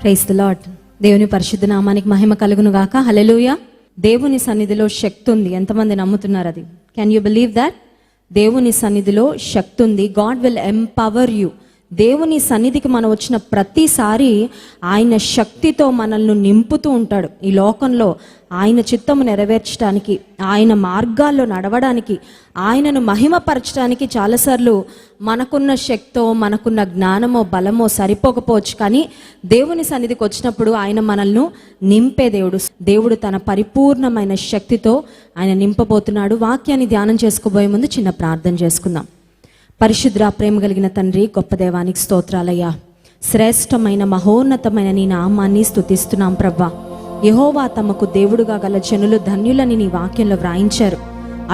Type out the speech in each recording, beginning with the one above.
Praise the lord. దేవుని పరిశుద్ధ నామానికి మహిమ కలుగును గాక. హల్లెలూయా. దేవుని సన్నిధిలో శక్తి ఉంది. ఎంతమంది నమ్ముతున్నారు అది? Can you believe that? దేవుని సన్నిధిలో శక్తి ఉంది. God will empower you. దేవుని సన్నిధికి మనం వచ్చిన ప్రతిసారి ఆయన శక్తితో మనల్ని నింపుతూ ఉంటాడు. ఈ లోకంలో ఆయన చిత్తము నెరవేర్చడానికి, ఆయన మార్గాల్లో నడవడానికి, ఆయనను మహిమపరచడానికి చాలాసార్లు మనకున్న శక్తో, మనకున్న జ్ఞానమో, బలమో సరిపోకపోవచ్చు. కానీ దేవుని సన్నిధికి వచ్చినప్పుడు ఆయన మనల్ని నింపే దేవుడు. దేవుడు తన పరిపూర్ణమైన శక్తితో ఆయన నింపబోతున్నాడు. వాక్యాన్ని ధ్యానం చేసుకోబోయే ముందు చిన్న ప్రార్థన చేసుకుందాం. పరిశుద్ర ప్రేమ కలిగిన తండ్రి, గొప్ప దేవానికి స్తోత్రాలయ్యా. శ్రేష్టమైన మహోన్నతమైన నీ నామాన్ని స్తుతిస్తున్నాం ప్రభా. యెహోవా తమకు దేవుడుగా గల జనులు ధన్యులని నీ వాక్యంలో వ్రాయించారు.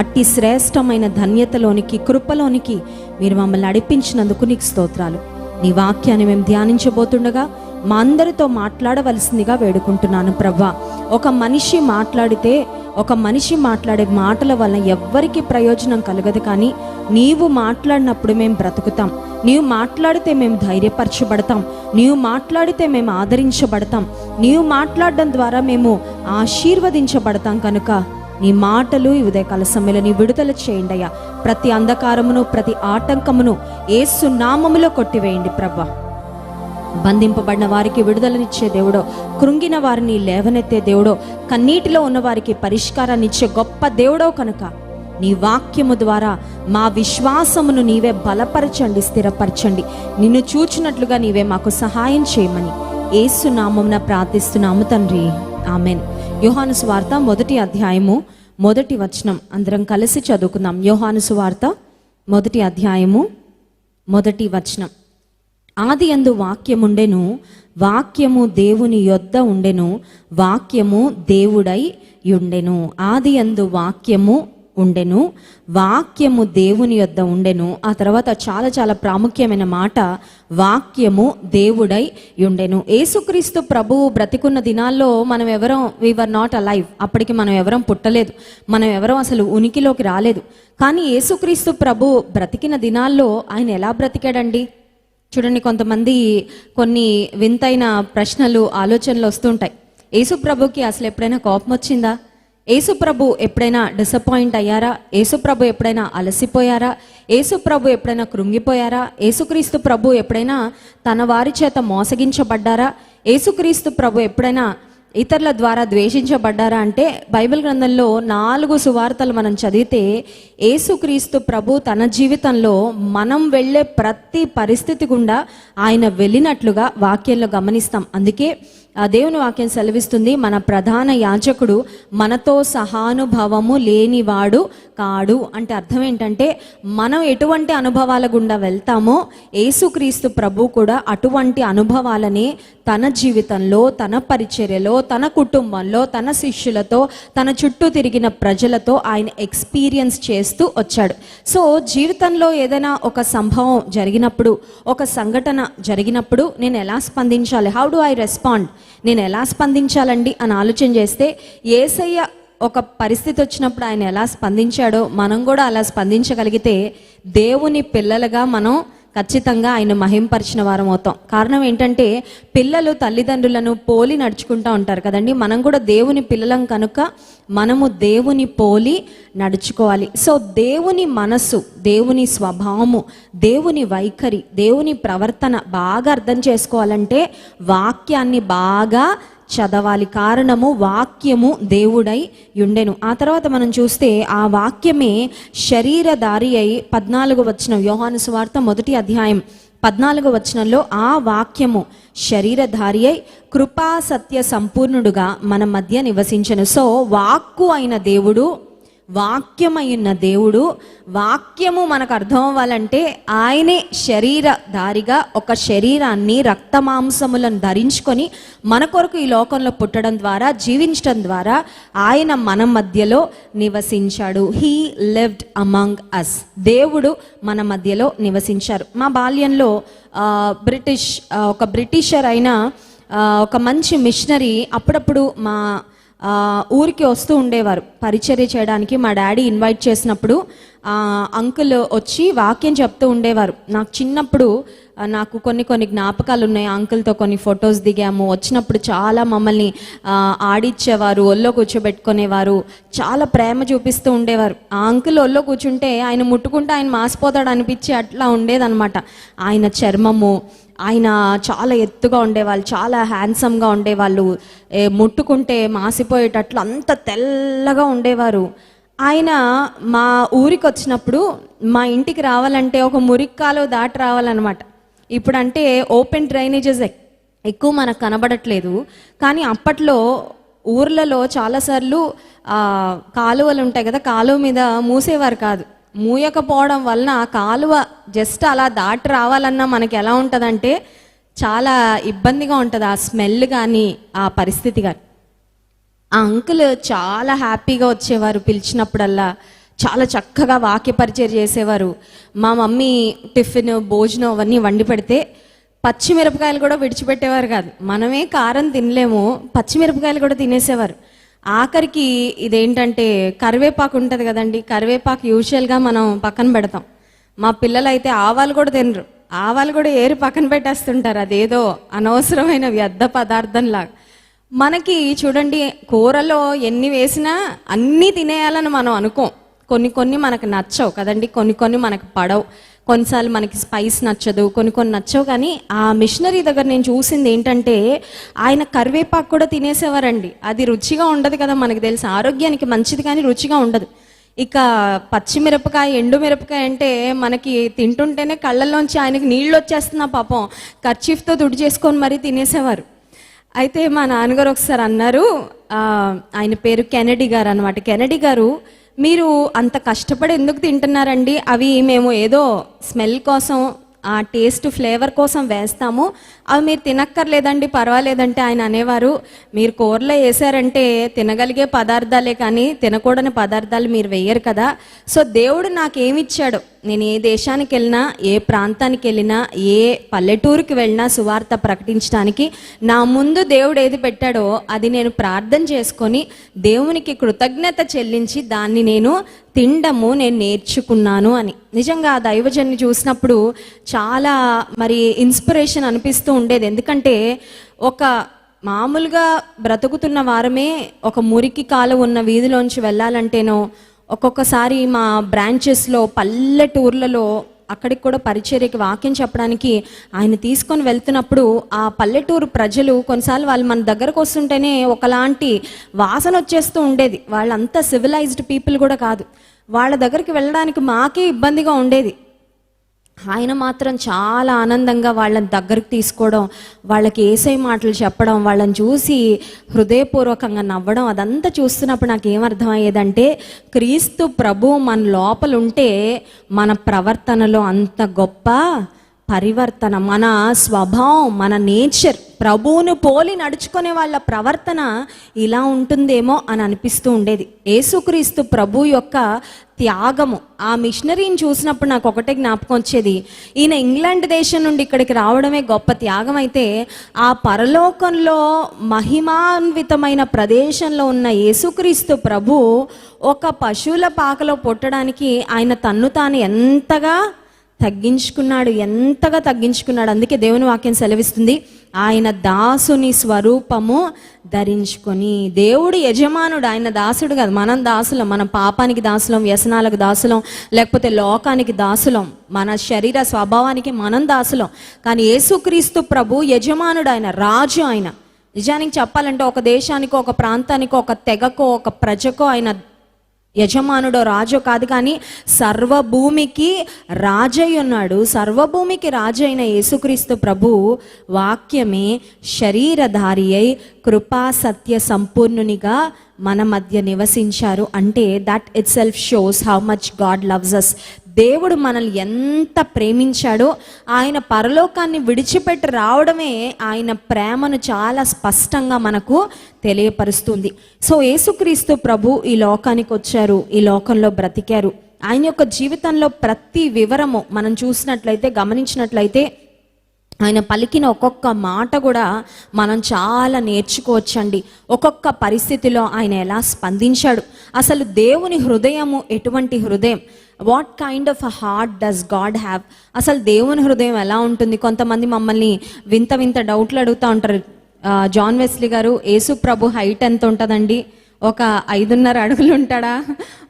అట్టి శ్రేష్టమైన ధన్యతలోనికి, కృపలోనికి మీరు మమ్మల్ని నడిపించినందుకు నీకు స్తోత్రాలు. నీ వాక్యాన్ని మేము ధ్యానించబోతుండగా మా అందరితో మాట్లాడవలసిందిగా వేడుకుంటున్నాను ప్రభా. ఒక మనిషి మాట్లాడే మాటల వల్ల ఎవ్వరికి ప్రయోజనం కలగదు. కానీ నీవు మాట్లాడినప్పుడు మేము బ్రతుకుతాం. నీవు మాట్లాడితే మేము ధైర్యపరచబడతాం. నీవు మాట్లాడితే మేము ఆదరించబడతాం. నీవు మాట్లాడడం ద్వారా మేము ఆశీర్వదించబడతాం. కనుక నీ మాటలు ఈ ఉదయకాల సమయంలో నీ విడుదల చేయండి అయ్యా. ప్రతి అంధకారమును, ప్రతి ఆటంకమును యేసు నామములో కొట్టివేయండి ప్రభా. బంధింపబడిన వారికి విడుదలనిచ్చే దేవుడో, కృంగిన వారిని లేవనెత్తే దేవుడో, కన్నీటిలో ఉన్న వారికి పరిష్కారాన్ని ఇచ్చే గొప్ప దేవుడో కనుక నీ వాక్యము ద్వారా మా విశ్వాసమును నీవే బలపరచండి, స్థిరపరచండి. నిన్ను చూచినట్లుగా నీవే మాకు సహాయం చేయమని యేసు నామమున ప్రార్థిస్తున్నాము తండ్రి, ఆమెన్. యోహాను సువార్త 1వ అధ్యాయము 1వ వచనం అందరం కలిసి చదువుకుందాం. యోహాను సువార్త 1వ అధ్యాయము 1వ వచనం. ఆదియందు వాక్యముండెను, వాక్యము దేవుని యొద్ద ఉండెను, వాక్యము దేవుడై ఉండెను. ఆదియందు వాక్యము ఉండెను, వాక్యము దేవుని యొద్ద ఉండెను. ఆ తర్వాత చాలా ప్రాముఖ్యమైన మాట, వాక్యము దేవుడై ఉండెను. యేసుక్రీస్తు ప్రభువు బ్రతికున్న దినాల్లో మనం ఎవరం, వి వర్ నాట్ అలైవ్. అప్పటికి మనం ఎవరం పుట్టలేదు, మనం ఎవరం అసలు ఉనికిలోకి రాలేదు. కానీ యేసుక్రీస్తు ప్రభు బ్రతికిన దినాల్లో ఆయన ఎలా బ్రతికాడండి? చూడండి, కొంతమంది కొన్ని వింతైన ప్రశ్నలు, ఆలోచనలు వస్తుంటాయి. యేసు ప్రభుకి అసలు ఎప్పుడైనా కోపం వచ్చిందా? యేసు ప్రభు ఎప్పుడైనా డిసప్పాయింట్ అయ్యారా? యేసు ప్రభు ఎప్పుడైనా అలసిపోయారా? యేసు ప్రభు ఎప్పుడైనా కృంగిపోయారా? యేసుక్రీస్తు ప్రభు ఎప్పుడైనా తన వారి చేత మోసగించబడ్డారా? యేసుక్రీస్తు ప్రభు ఎప్పుడైనా ఇతరుల ద్వారా ద్వేషించబడ్డారా? అంటే బైబిల్ గ్రంథంలో 4 సువార్తలు మనం చదివితే యేసుక్రీస్తు ప్రభు తన జీవితంలో మనం వెళ్ళే ప్రతి పరిస్థితి గుండా ఆయన వెళ్ళినట్లుగా వాక్యంలో గమనిస్తాం. అందుకే ఆ దేవుని వాక్యం సెలవిస్తుంది, మన ప్రధాన యాజకుడు మనతో సహానుభవము లేనివాడు కాడు. అంటే అర్థం ఏంటంటే, మనం ఎటువంటి అనుభవాల గుండా వెళ్తామో యేసుక్రీస్తు ప్రభు కూడా అటువంటి అనుభవాలనే తన జీవితంలో, తన పరిచర్యలో, తన కుటుంబంలో, తన శిష్యులతో, తన చుట్టూ తిరిగిన ప్రజలతో ఆయన ఎక్స్పీరియన్స్ చేస్తూ వచ్చాడు. సో జీవితంలో ఏదైనా ఒక సంభవం జరిగినప్పుడు, ఒక సంఘటన జరిగినప్పుడు నేను ఎలా స్పందించాలి? How do I respond? నేను ఎలా స్పందించాలండి అని ఆలోచన చేస్తే, యేసయ్య ఒక పరిస్థితి వచ్చినప్పుడు ఆయన ఎలా స్పందించాడో మనం కూడా అలా స్పందించగలిగితే దేవుని పిల్లలుగా మనం ఖచ్చితంగా ఆయన మహింపరిచిన వారం అవుతాం. కారణం ఏంటంటే, పిల్లలు తల్లిదండ్రులను పోలి నడుచుకుంటూ ఉంటారు కదండి. మనం కూడా దేవుని పిల్లలం కనుక మనము దేవుని పోలి నడుచుకోవాలి. సో దేవుని మనస్సు, దేవుని స్వభావము, దేవుని వైఖరి, దేవుని ప్రవర్తన బాగా అర్థం చేసుకోవాలంటే వాక్యాన్ని బాగా చదవాలి. కారణము వాక్యము దేవుడై ఉండెను. ఆ తర్వాత మనం చూస్తే ఆ వాక్యమే శరీరధారి అయి 14వ వచనం, యోహాను సువార్త 1వ అధ్యాయం 14వ వచనంలో ఆ వాక్యము శరీరధారి అయి కృపా సత్య సంపూర్ణుడుగా మన మధ్య నివసించెను. సో వాక్కు అయిన దేవుడు, వాక్యమైన దేవుడు, వాక్యము మనకు అర్థం అవ్వాలంటే ఆయనే శరీరధారిగా ఒక శరీరాన్ని, రక్తమాంసములను ధరించుకొని మన కొరకు ఈ లోకంలో పుట్టడం ద్వారా, జీవించడం ద్వారా ఆయన మన మధ్యలో నివసించాడు. He lived among us. దేవుడు మన మధ్యలో నివసించారు. మా బాల్యంలో ఒక బ్రిటిషర్ అయిన ఒక మంచి మిషనరీ అప్పుడప్పుడు ఊరికి వస్తూ ఉండేవారు పరిచర్య చేయడానికి. మా డాడీ ఇన్వైట్ చేసినప్పుడు అంకుల్ వచ్చి వాక్యం చెప్తూ ఉండేవారు. నాకు చిన్నప్పుడు నాకు కొన్ని జ్ఞాపకాలు ఉన్నాయి. అంకుల్తో కొన్ని ఫొటోస్ దిగాము. వచ్చినప్పుడు చాలా మమ్మల్ని ఆడిచ్చేవారు, ఒళ్ళో కూర్చోబెట్టుకునేవారు, చాలా ప్రేమ చూపిస్తూ ఉండేవారు. ఆ అంకుల్ ఒళ్ళో కూర్చుంటే ఆయన ముట్టుకుంటే ఆయన మాసిపోతాడు అనిపించి అట్లా ఉండేదన్నమాట. ఆయన చర్మము, ఆయన చాలా ఎత్తుగా ఉండేవాళ్ళు, చాలా హ్యాండ్సమ్గా ఉండేవాళ్ళు, ముట్టుకుంటే మాసిపోయేటట్లు అంత తెల్లగా ఉండేవారు. ఆయన మా ఊరికి వచ్చినప్పుడు మా ఇంటికి రావాలంటే ఒక మురిక్కాలు దాటి రావాలన్నమాట. ఇప్పుడంటే ఓపెన్ డ్రైనేజెస్ ఎక్కువ మనకు కనబడట్లేదు, కానీ అప్పట్లో ఊర్లలో చాలాసార్లు కాలువలు ఉంటాయి కదా, కాలువ మీద మూసేవారు కాదు. మూయకపోవడం వలన కాలువ జస్ట్ అలా దాటి రావాలన్నా మనకి ఎలా ఉంటుందంటే చాలా ఇబ్బందిగా ఉంటుంది, ఆ స్మెల్ కానీ ఆ పరిస్థితి కానీ. ఆ అంకుల్ చాలా హ్యాపీగా వచ్చేవారు, పిలిచినప్పుడల్లా చాలా చక్కగా వాక్య పరిచయం చేసేవారు. మా మమ్మీ టిఫిన్ భోజనం అవన్నీ వండి పెడితే పచ్చిమిరపకాయలు కూడా విడిచిపెట్టేవారు కాదు. మనమే కారం తినలేము, పచ్చిమిరపకాయలు కూడా తినేసేవారు. ఆఖరికి ఇదేంటంటే కరివేపాకు ఉంటుంది కదండి, కరివేపాకు యూజువల్గా మనం పక్కన పెడతాం. మా పిల్లలు అయితే ఆవాలు కూడా తినరు, ఆవాలు కూడా ఏరి పక్కన పెట్టేస్తుంటారు, అదేదో అనవసరమైన వ్యర్థ పదార్థంలాగా. మనకి చూడండి, కూరలో ఎన్ని వేసినా అన్నీ తినేయాలని మనం అనుకోం. కొన్ని మనకు నచ్చవు కదండి, కొన్ని మనకు పడవు, కొన్నిసార్లు మనకి స్పైస్ నచ్చదు, కొన్ని నచ్చవు. కానీ ఆ మిషనరీ దగ్గర నేను చూసింది ఏంటంటే ఆయన కరివేపాకు కూడా తినేసేవారండి. అది రుచిగా ఉండదు కదా, మనకు తెలుసు ఆరోగ్యానికి మంచిది కానీ రుచిగా ఉండదు. ఇక పచ్చిమిరపకాయ, ఎండు మిరపకాయ అంటే మనకి తింటుంటేనే కళ్ళల్లోంచి ఆయనకి నీళ్ళు వచ్చేస్తున్నా పాపం, కర్చీఫ్తో తుడి చేసుకొని మరీ తినేసేవారు. అయితే మా నాన్నగారు ఒకసారి అన్నారు, ఆయన పేరు కెనడీ గారు అనమాట. కెనడీ గారు, మీరు అంత కష్టపడి ఎందుకు తింటున్నారండి? అవి మేము ఏదో స్మెల్ కోసం, ఆ టేస్ట్ ఫ్లేవర్ కోసం వేస్తాము, అవి మీరు తినక్కర్లేదండి, పర్వాలేదంటే ఆయన అనేవారు, మీరు కూరలో వేసారంటే తినగలిగే పదార్థాలే కానీ తినకూడని పదార్థాలు మీరు వేయరు కదా. సో దేవుడు నాకేమిచ్చాడో, నేను ఏ దేశానికి వెళ్ళినా, ఏ ప్రాంతానికి వెళ్ళినా, ఏ పల్లెటూరుకి వెళ్ళినా సువార్త ప్రకటించడానికి నా ముందు దేవుడు ఏది పెట్టాడో అది నేను ప్రార్థన చేసుకొని దేవునికి కృతజ్ఞత చెల్లించి దాన్ని నేను తినడము నేను నేర్చుకున్నాను అని. నిజంగా ఆ దైవజన్ని చూసినప్పుడు చాలా మరి ఇన్స్పిరేషన్ అనిపిస్తూ ఉండేది. ఎందుకంటే ఒక మామూలుగా బ్రతుకుతున్న వారమే ఒక మురికి కాలు ఉన్న వీధిలోంచి వెళ్ళాలంటేనో, ఒక్కొక్కసారి మా బ్రాంచెస్లో పల్లెటూర్లలో అక్కడికి కూడా పరిచర్యకి వాక్యం చెప్పడానికి ఆయన తీసుకొని వెళ్తున్నప్పుడు ఆ పల్లెటూరు ప్రజలు కొన్నిసార్లు వాళ్ళు మన దగ్గరకు వస్తుంటేనే ఒకలాంటి వాసన వచ్చేస్తూ ఉండేది. వాళ్ళంతా సివిలైజ్డ్ పీపుల్ కూడా కాదు, వాళ్ళ దగ్గరికి వెళ్ళడానికి మాకే ఇబ్బందిగా ఉండేది. ఆయన మాత్రం చాలా ఆనందంగా వాళ్ళని దగ్గరికి తీసుకోవడం, వాళ్ళకి యేసయ్య మాటలు చెప్పడం, వాళ్ళని చూసి హృదయపూర్వకంగా నవ్వడం, అదంతా చూస్తున్నప్పుడు నాకు ఏమర్థమయ్యేదంటే క్రీస్తు ప్రభు మన లోపల ఉంటే మన ప్రవర్తనలో అంత గొప్ప పరివర్తన, మన స్వభావం, మన నేచర్ ప్రభువును పోలి నడుచుకునే వాళ్ళ ప్రవర్తన ఇలా ఉంటుందేమో అని అనిపిస్తూ ఉండేది. యేసుక్రీస్తు ప్రభు యొక్క త్యాగము, ఆ మిషనరీని చూసినప్పుడు నాకు ఒకటే జ్ఞాపకం వచ్చేది, ఈయన ఇంగ్లాండ్ దేశం నుండి ఇక్కడికి రావడమే గొప్ప త్యాగం అయితే, ఆ పరలోకంలో మహిమాన్వితమైన ప్రదేశంలో ఉన్న యేసుక్రీస్తు ప్రభు ఒక పశువుల పాకలో పుట్టడానికి ఆయన తన్ను తాను ఎంతగా తగ్గించుకున్నాడు. అందుకే దేవుని వాక్యం సెలవిస్తుంది, ఆయన దాసుని స్వరూపము ధరించుకొని. దేవుడు యజమానుడు, ఆయన దాసుడు కాదు. మనం దాసులం, మన పాపానికి దాసులం, వ్యసనాలకు దాసులం, లేకపోతే లోకానికి దాసులం, మన శరీర స్వభావానికి మనం దాసులం. కానీ యేసుక్రీస్తు ప్రభు యజమానుడు, ఆయన రాజు. ఆయన నిజానికి చెప్పాలంటే ఒక దేశానికో, ఒక ప్రాంతానికో, ఒక తెగకో, ఒక ప్రజకో ఆయన యజమానుడో రాజో కాదు, కానీ సర్వభూమికి రాజై ఉన్నాడు. సర్వభూమికి రాజు అయిన యేసుక్రీస్తు ప్రభు వాక్యమే శరీరధారి అయి కృపా సత్య సంపూర్ణునిగా మన మధ్య నివసించారు. అంటే that itself shows how much God loves us. దేవుడు మనల్ని ఎంత ప్రేమించాడో, ఆయన పరలోకాన్ని విడిచిపెట్టి రావడమే ఆయన ప్రేమను చాలా స్పష్టంగా మనకు తెలియపరుస్తుంది. సో యేసుక్రీస్తు ప్రభు ఈ లోకానికి వచ్చారు, ఈ లోకంలో బ్రతికారు. ఆయన యొక్క జీవితంలో ప్రతి వివరము మనం చూసినట్లయితే, గమనించినట్లయితే ఆయన పలికిన ఒక్కొక్క మాట కూడా మనం చాలా నేర్చుకోవచ్చండి. ఒక్కొక్క పరిస్థితిలో ఆయన ఎలా స్పందించాడు, అసలు దేవుని హృదయము ఎటువంటి హృదయం, what kind of a heart does God have, అసలు దేవుని హృదయం ఎలా ఉంటుంది. కొంతమంది మమ్మల్ని వింత వింత డౌట్లు అడుగుతూ ఉంటారు. జాన్ వెస్లీ గారు, యేసు ప్రభు హైట్ ఎంత ఉంటుందండి, ఒక 5.5 అడుగులు ఉంటాడా,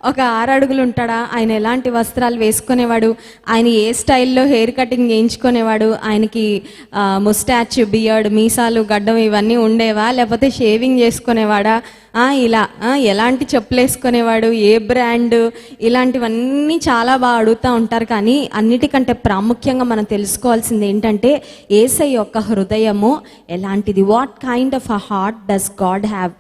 ఒక 6 అడుగులు ఉంటాడా, ఆయన ఎలాంటి వస్త్రాలు వేసుకునేవాడు, ఆయన ఏ స్టైల్లో హెయిర్ కటింగ్ చేయించుకునేవాడు, ఆయనకి ముస్టాచ్, బియర్డ్, మీసాలు, గడ్డం ఇవన్నీ ఉండేవా, లేకపోతే షేవింగ్ చేసుకునేవాడా, ఇలా ఎలాంటి చెప్పులు వేసుకునేవాడు, ఏ బ్రాండ్, ఇలాంటివన్నీ చాలా బాగా అడుగుతూ ఉంటారు. కానీ అన్నిటికంటే ప్రాముఖ్యంగా మనం తెలుసుకోవాల్సింది ఏంటంటే యేసయ్య యొక్క హృదయము ఎలాంటిది, what kind of a heart does God have.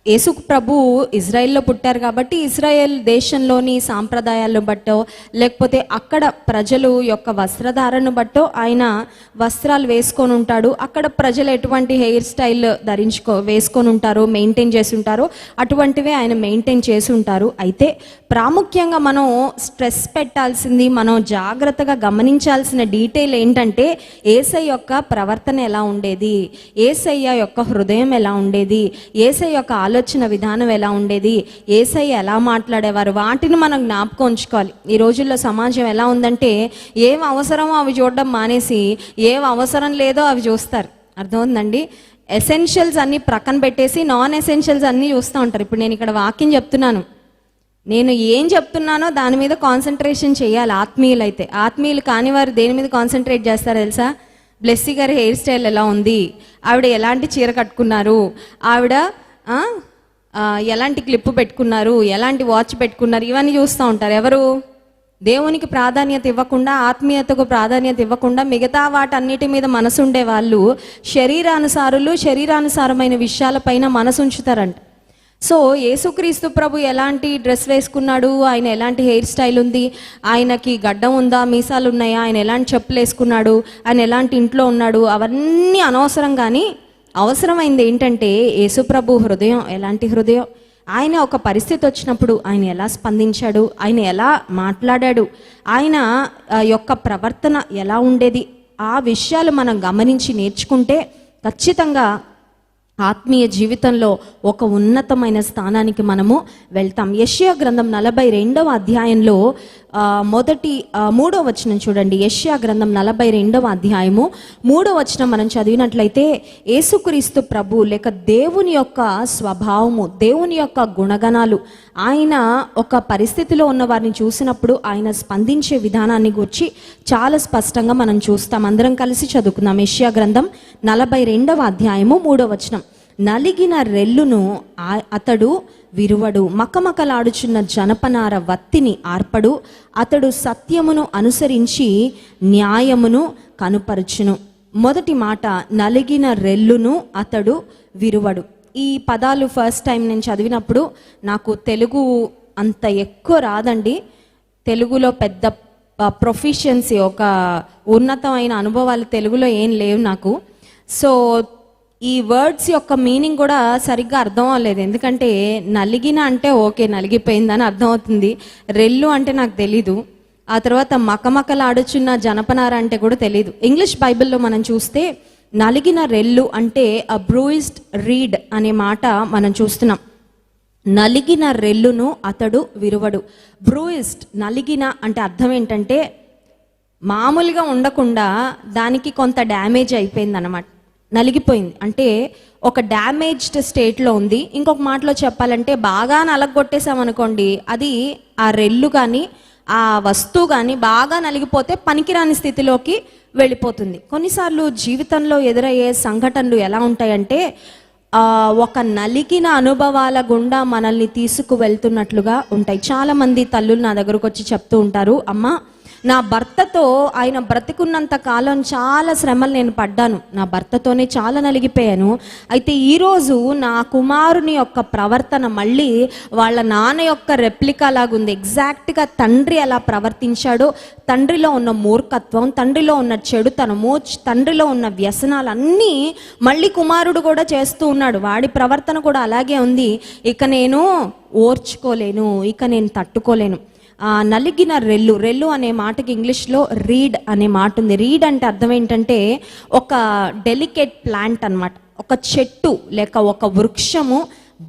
Yesu ప్రభు ఇజ్రాయెల్లో పుట్టారు కాబట్టి ఇజ్రాయెల్ దేశంలోని సాంప్రదాయాలను బట్టో లేకపోతే అక్కడ ప్రజలు యొక్క వస్త్రధారణను బట్టో ఆయన వస్త్రాలు వేసుకొని ఉంటాడు. అక్కడ ప్రజలు ఎటువంటి హెయిర్ స్టైల్ వేసుకొని ఉంటారో, మెయింటైన్ చేసి ఉంటారో అటువంటివే ఆయన మెయింటైన్ చేసి ఉంటారు. అయితే ప్రాముఖ్యంగా మనం స్ట్రెస్ పెట్టాల్సింది, మనం జాగ్రత్తగా గమనించాల్సిన డీటెయిల్ ఏంటంటే యేసయ్య యొక్క ప్రవర్తన ఎలా ఉండేది, యేసయ్య యొక్క హృదయం ఎలా ఉండేది, యేసయ్య యొక్క ఆలోచన విధానం ఎలా ఉండేది, యేసయ్య ఎలా మాట్లాడేవారు, వాటిని మనం జ్ఞాపకం ఉంచుకోవాలి. ఈ రోజుల్లో సమాజం ఎలా ఉందంటే ఏం అవసరమో అవి చూడడం మానేసి ఏం అవసరం లేదో అవి చూస్తారు. అర్థమవుతుందండి? ఎసెన్షియల్స్ అన్నీ ప్రక్కన పెట్టేసి నాన్ ఎసెన్షియల్స్ అన్నీ చూస్తూ ఉంటారు. ఇప్పుడు నేను ఇక్కడ వాక్యం చెప్తున్నాను, నేను ఏం చెప్తున్నానో దాని మీద కాన్సన్ట్రేషన్ చేయాలి. ఆత్మీయులైతే, ఆత్మీయులు కాని వారు దేని మీద కాన్సన్ట్రేట్ చేస్తారో తెలుసా? బ్లెస్సీ గారి హెయిర్ స్టైల్ ఎలా ఉంది, ఆవిడ ఎలాంటి చీర కట్టుకున్నారు, ఆవిడ ఎలాంటి క్లిప్ పెట్టుకున్నారు, ఎలాంటి వాచ్ పెట్టుకున్నారు, ఇవన్నీ చూస్తూ ఉంటారు. ఎవరు? దేవునికి ప్రాధాన్యత ఇవ్వకుండా, ఆత్మీయతకు ప్రాధాన్యత ఇవ్వకుండా మిగతా వాటన్నిటి మీద మనసు ఉండే వాళ్ళు శరీరానుసారులు, శరీరానుసారమైన విషయాలపైన మనసు ఉంచుతారంట. సో యేసుక్రీస్తు ప్రభు ఎలాంటి డ్రెస్ వేసుకున్నాడు, ఆయన ఎలాంటి హెయిర్ స్టైల్ ఉంది, ఆయనకి గడ్డం ఉందా, మీసాలు ఉన్నాయా, ఆయన ఎలాంటి చెప్పులు వేసుకున్నాడు, ఆయన ఎలాంటి ఇంట్లో ఉన్నాడు, అవన్నీ అనవసరం. కానీ అవసరమైంది ఏంటంటే యేసుప్రభు హృదయం ఎలాంటి హృదయం, ఆయన ఒక పరిస్థితి వచ్చినప్పుడు ఆయన ఎలా స్పందించాడు, ఆయన ఎలా మాట్లాడాడు, ఆయన యొక్క ప్రవర్తన ఎలా ఉండేది, ఆ విషయాలు మనం గమనించి నేర్చుకుంటే ఖచ్చితంగా ఆత్మీయ జీవితంలో ఒక ఉన్నతమైన స్థానానికి మనము వెళ్తాం. యెషయా గ్రంథం 42వ అధ్యాయంలో 3వ వచనం చూడండి. యెషయా గ్రంథం 42వ అధ్యాయము 3వ వచనం మనం చదివినట్లయితే యేసుక్రీస్తు ప్రభు లేక దేవుని యొక్క స్వభావము, దేవుని యొక్క గుణగణాలు, ఆయన ఒక పరిస్థితిలో ఉన్న వారిని చూసినప్పుడు ఆయన స్పందించే విధానాన్ని గురించి చాలా స్పష్టంగా మనం చూస్తాం. అందరం కలిసి చదువుకుందాం. యెషయా గ్రంథం 42వ అధ్యాయము 3వ వచనం. నలిగిన రెల్లును అతడు విరువడు, మకమకలాడుచున్న జనపనార వత్తిని ఆర్పడు, అతడు సత్యమును అనుసరించి న్యాయమును కనుపరుచును. మొదటి మాట, నలిగిన రెల్లును అతడు విరువడు. ఈ పదాలు ఫస్ట్ టైం నేను చదివినప్పుడు నాకు తెలుగు అంత ఎక్కువ రాదండి. తెలుగులో పెద్ద ప్రొఫిషియన్సీ, ఒక ఉన్నతమైన అనుభవాలు తెలుగులో ఏం లేవు నాకు. సో ఈ వర్డ్స్ యొక్క మీనింగ్ కూడా సరిగ్గా అర్థం అవ్వలేదు. ఎందుకంటే నలిగిన అంటే ఓకే, నలిగిపోయిందని అర్థమవుతుంది. రెల్లు అంటే నాకు తెలీదు. ఆ తర్వాత మకమకలాడుచున్న జనపనార అంటే కూడా తెలీదు. ఇంగ్లీష్ బైబిల్లో మనం చూస్తే నలిగిన రెల్లు అంటే అ బ్రూయిస్డ్ రీడ్ అనే మాట మనం చూస్తున్నాం. నలిగిన రెల్లును అతడు విరువడు. బ్రూయిస్డ్, నలిగిన అంటే అర్థం ఏంటంటే మామూలుగా ఉండకుండా దానికి కొంత డ్యామేజ్ అయిపోయింది అన్నమాట. నలిగిపోయింది అంటే ఒక డ్యామేజ్డ్ స్టేట్లో ఉంది. ఇంకొక మాటలో చెప్పాలంటే బాగా నలగొట్టేసామనుకోండి, అది ఆ రెల్లు కానీ ఆ వస్తువు కానీ బాగా నలిగిపోతే పనికిరాని స్థితిలోకి వెళ్ళిపోతుంది. కొన్నిసార్లు జీవితంలో ఎదురయ్యే సంఘటనలు ఎలా ఉంటాయంటే ఒక నలిగిన అనుభవాల గుండా మనల్ని తీసుకువెళ్తున్నట్లుగా ఉంటాయి. చాలామంది తల్లులు నా దగ్గరకు వచ్చి చెప్తూ ఉంటారు, అమ్మ నా భర్తతో ఆయన బ్రతికున్నంత కాలం చాలా శ్రమలు నేను పడ్డాను, నా భర్తతోనే చాలా నలిగిపోయాను. అయితే ఈరోజు నా కుమారుని యొక్క ప్రవర్తన మళ్ళీ వాళ్ళ నాన్న యొక్క రెప్లికా లాగుంది. ఎగ్జాక్ట్గా తండ్రి ఎలా ప్రవర్తించాడో, తండ్రిలో ఉన్న మూర్ఖత్వం, తండ్రిలో ఉన్న చెడుతనము, తండ్రిలో ఉన్న వ్యసనాలన్నీ మళ్ళీ కుమారుడు కూడా చేస్తూ ఉన్నాడు. వాడి ప్రవర్తన కూడా అలాగే ఉంది. ఇక నేను ఓర్చుకోలేను, ఇక నేను తట్టుకోలేను. నలిగిన రెల్లు, రెల్లు అనే మాటకి ఇంగ్లీష్లో రీడ్ అనే మాట ఉంది. రీడ్ అంటే అర్థం ఏంటంటే ఒక డెలికేట్ ప్లాంట్ అన్నమాట. ఒక చెట్టు లేక ఒక వృక్షము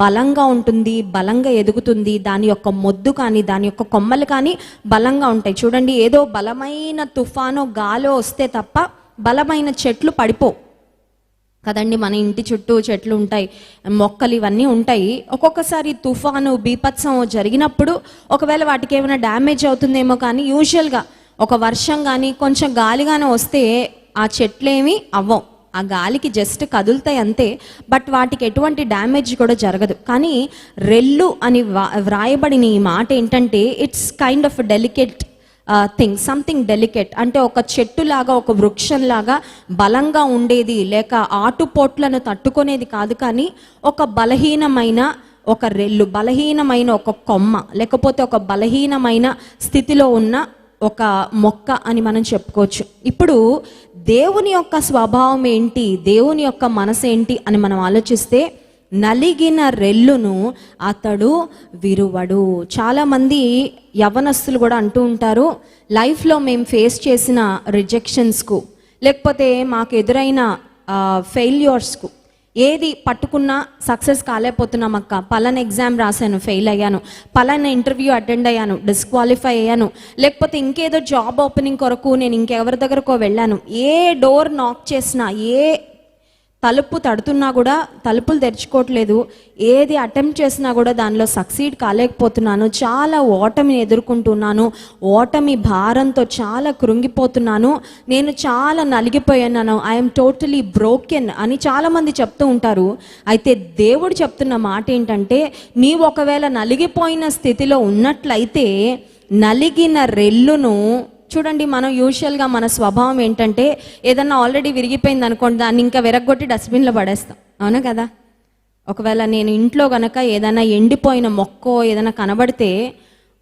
బలంగా ఉంటుంది, బలంగా ఎదుగుతుంది. దాని యొక్క మొద్దు కానీ దాని యొక్క కొమ్మలు కానీ బలంగా ఉంటాయి. చూడండి, ఏదో బలమైన తుఫానో గాలో వస్తే తప్ప బలమైన చెట్లు పడిపో కదండి. మన ఇంటి చుట్టూ చెట్లు ఉంటాయి, మొక్కలు ఇవన్నీ ఉంటాయి. ఒక్కొక్కసారి తుఫాను బీభత్సం జరిగినప్పుడు ఒకవేళ వాటికి ఏమైనా డ్యామేజ్ అవుతుందేమో, కానీ యూజువల్గా ఒక వర్షం కానీ కొంచెం గాలి కానీ వస్తే ఆ చెట్లేమి అవ్వవు. ఆ గాలికి జస్ట్ కదులుతాయి అంతే, బట్ వాటికి ఎటువంటి డ్యామేజ్ కూడా జరగదు. కానీ రెల్లు అని వ్రాయబడిన ఈ మాట ఏంటంటే it's kind of delicate thing, something delicate. అంటే ఒక చెట్టులాగా, ఒక వృక్షంలాగా బలంగా ఉండేది, లేక ఆటుపోట్లను తట్టుకునేది కాదు, కానీ ఒక బలహీనమైన ఒక రెల్లు, బలహీనమైన ఒక కొమ్మ, లేకపోతే ఒక బలహీనమైన స్థితిలో ఉన్న ఒక మొక్క అని మనం చెప్పుకోవచ్చు. ఇప్పుడు దేవుని యొక్క స్వభావం ఏంటి, దేవుని యొక్క మనసు ఏంటి అని మనం ఆలోచిస్తే, నలిగిన రెల్లును అతడు విరువడు. చాలామంది యవనస్తులు కూడా అంటూ ఉంటారు, లైఫ్లో మేము ఫేస్ చేసిన రిజెక్షన్స్కు, లేకపోతే మాకు ఎదురైన ఫెయిల్యూర్స్కు ఏది పట్టుకున్నా సక్సెస్ కాలేకపోతున్నాం అక్క, పలానా ఎగ్జామ్ రాశాను ఫెయిల్ అయ్యాను, పలానా ఇంటర్వ్యూ అటెండ్ అయ్యాను డిస్క్వాలిఫై అయ్యాను, లేకపోతే ఇంకేదో జాబ్ ఓపెనింగ్ కొరకు నేను ఇంకెవరి దగ్గరకో వెళ్ళాను, ఏ డోర్ నాక్ చేసినా, ఏ తలుపు తడుతున్నా కూడా తలుపులు తెరుచుకోవట్లేదు, ఏది అటెంప్ట్ చేసినా కూడా దానిలో సక్సీడ్ కాలేకపోతున్నాను, చాలా ఓటమిని ఎదుర్కొంటున్నాను, ఓటమి భారంతో చాలా కృంగిపోతున్నాను, నేను చాలా నలిగిపోయాను, ఐఎమ్ టోటలీ బ్రోకెన్ అని చాలామంది చెప్తూ ఉంటారు. అయితే దేవుడు చెప్తున్న మాట ఏంటంటే, నీవు ఒకవేళ నలిగిపోయిన స్థితిలో ఉన్నట్లయితే నలిగిన రెల్లును చూడండి. మనం యూజువల్గా మన స్వభావం ఏంటంటే, ఏదన్నా ఆల్రెడీ విరిగిపోయింది అనుకోండి, దాన్ని ఇంకా విరగొట్టి డస్ట్బిన్లో పడేస్తాం, అవునా కదా. ఒకవేళ నేను ఇంట్లో కనుక ఏదైనా ఎండిపోయిన మొక్కో ఏదైనా కనబడితే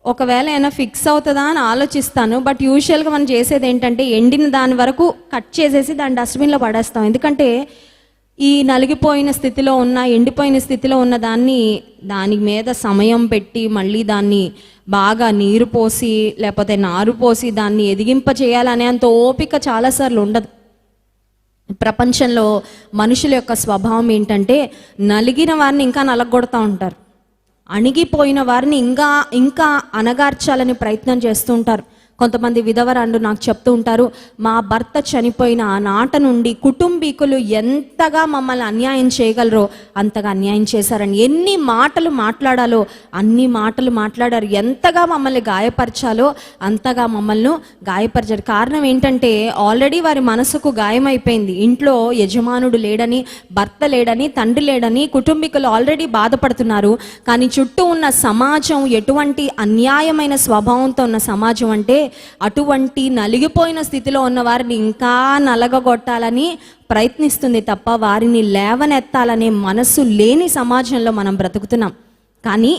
ఒకవేళ ఏమైనా ఫిక్స్ అవుతుందా అని ఆలోచిస్తాను, బట్ యూజువల్గా మనం చేసేది ఏంటంటే ఎండిన దాని వరకు కట్ చేసేసి దాన్ని డస్ట్బిన్లో పడేస్తాం. ఎందుకంటే ఈ నలిగిపోయిన స్థితిలో ఉన్న, ఎండిపోయిన స్థితిలో ఉన్న దాని మీద సమయం పెట్టి మళ్ళీ దాన్ని బాగా నీరు పోసి లేకపోతే నారు పోసి దాన్ని ఎదిగింప చేయాలనే అంత ఓపిక చాలాసార్లు ఉండదు. ప్రపంచంలో మనుషుల యొక్క స్వభావం ఏంటంటే, నలిగిన వారిని ఇంకా నలగొడతా ఉంటారు, అణిగిపోయిన వారిని ఇంకా అణగార్చాలని ప్రయత్నం చేస్తూ ఉంటారు. కొంతమంది విధవరాండు నాకు చెప్తూ ఉంటారు, మా భర్త చనిపోయిన ఆనాట నుండి కుటుంబీకులు ఎంతగా మమ్మల్ని అన్యాయం చేయగలరో అంతగా అన్యాయం చేశారని. ఎన్ని మాటలు మాట్లాడాలో అన్ని మాటలు మాట్లాడారు, ఎంతగా మమ్మల్ని గాయపరచాలో అంతగా మమ్మల్ని గాయపరిచారు. కారణం ఏంటంటే ఆల్రెడీ వారి మనసుకు గాయమైపోయింది. ఇంట్లో యజమానుడు లేడని, భర్త లేడని, తండ్రి లేడని కుటుంబీకులు ఆల్రెడీ బాధపడుతున్నారు. కానీ చుట్టూ ఉన్న సమాజం ఎటువంటి అన్యాయమైన స్వభావంతో ఉన్న సమాజం అంటే, అటువంటి నలిగిపోయిన స్థితిలో ఉన్న వారిని ఇంకా నలగగొట్టాలని ప్రయత్నిస్తుంది తప్ప వారిని లేవనెత్తాలనే మనసు లేని సమాజంలో మనం బ్రతుకుతున్నాం. కానీ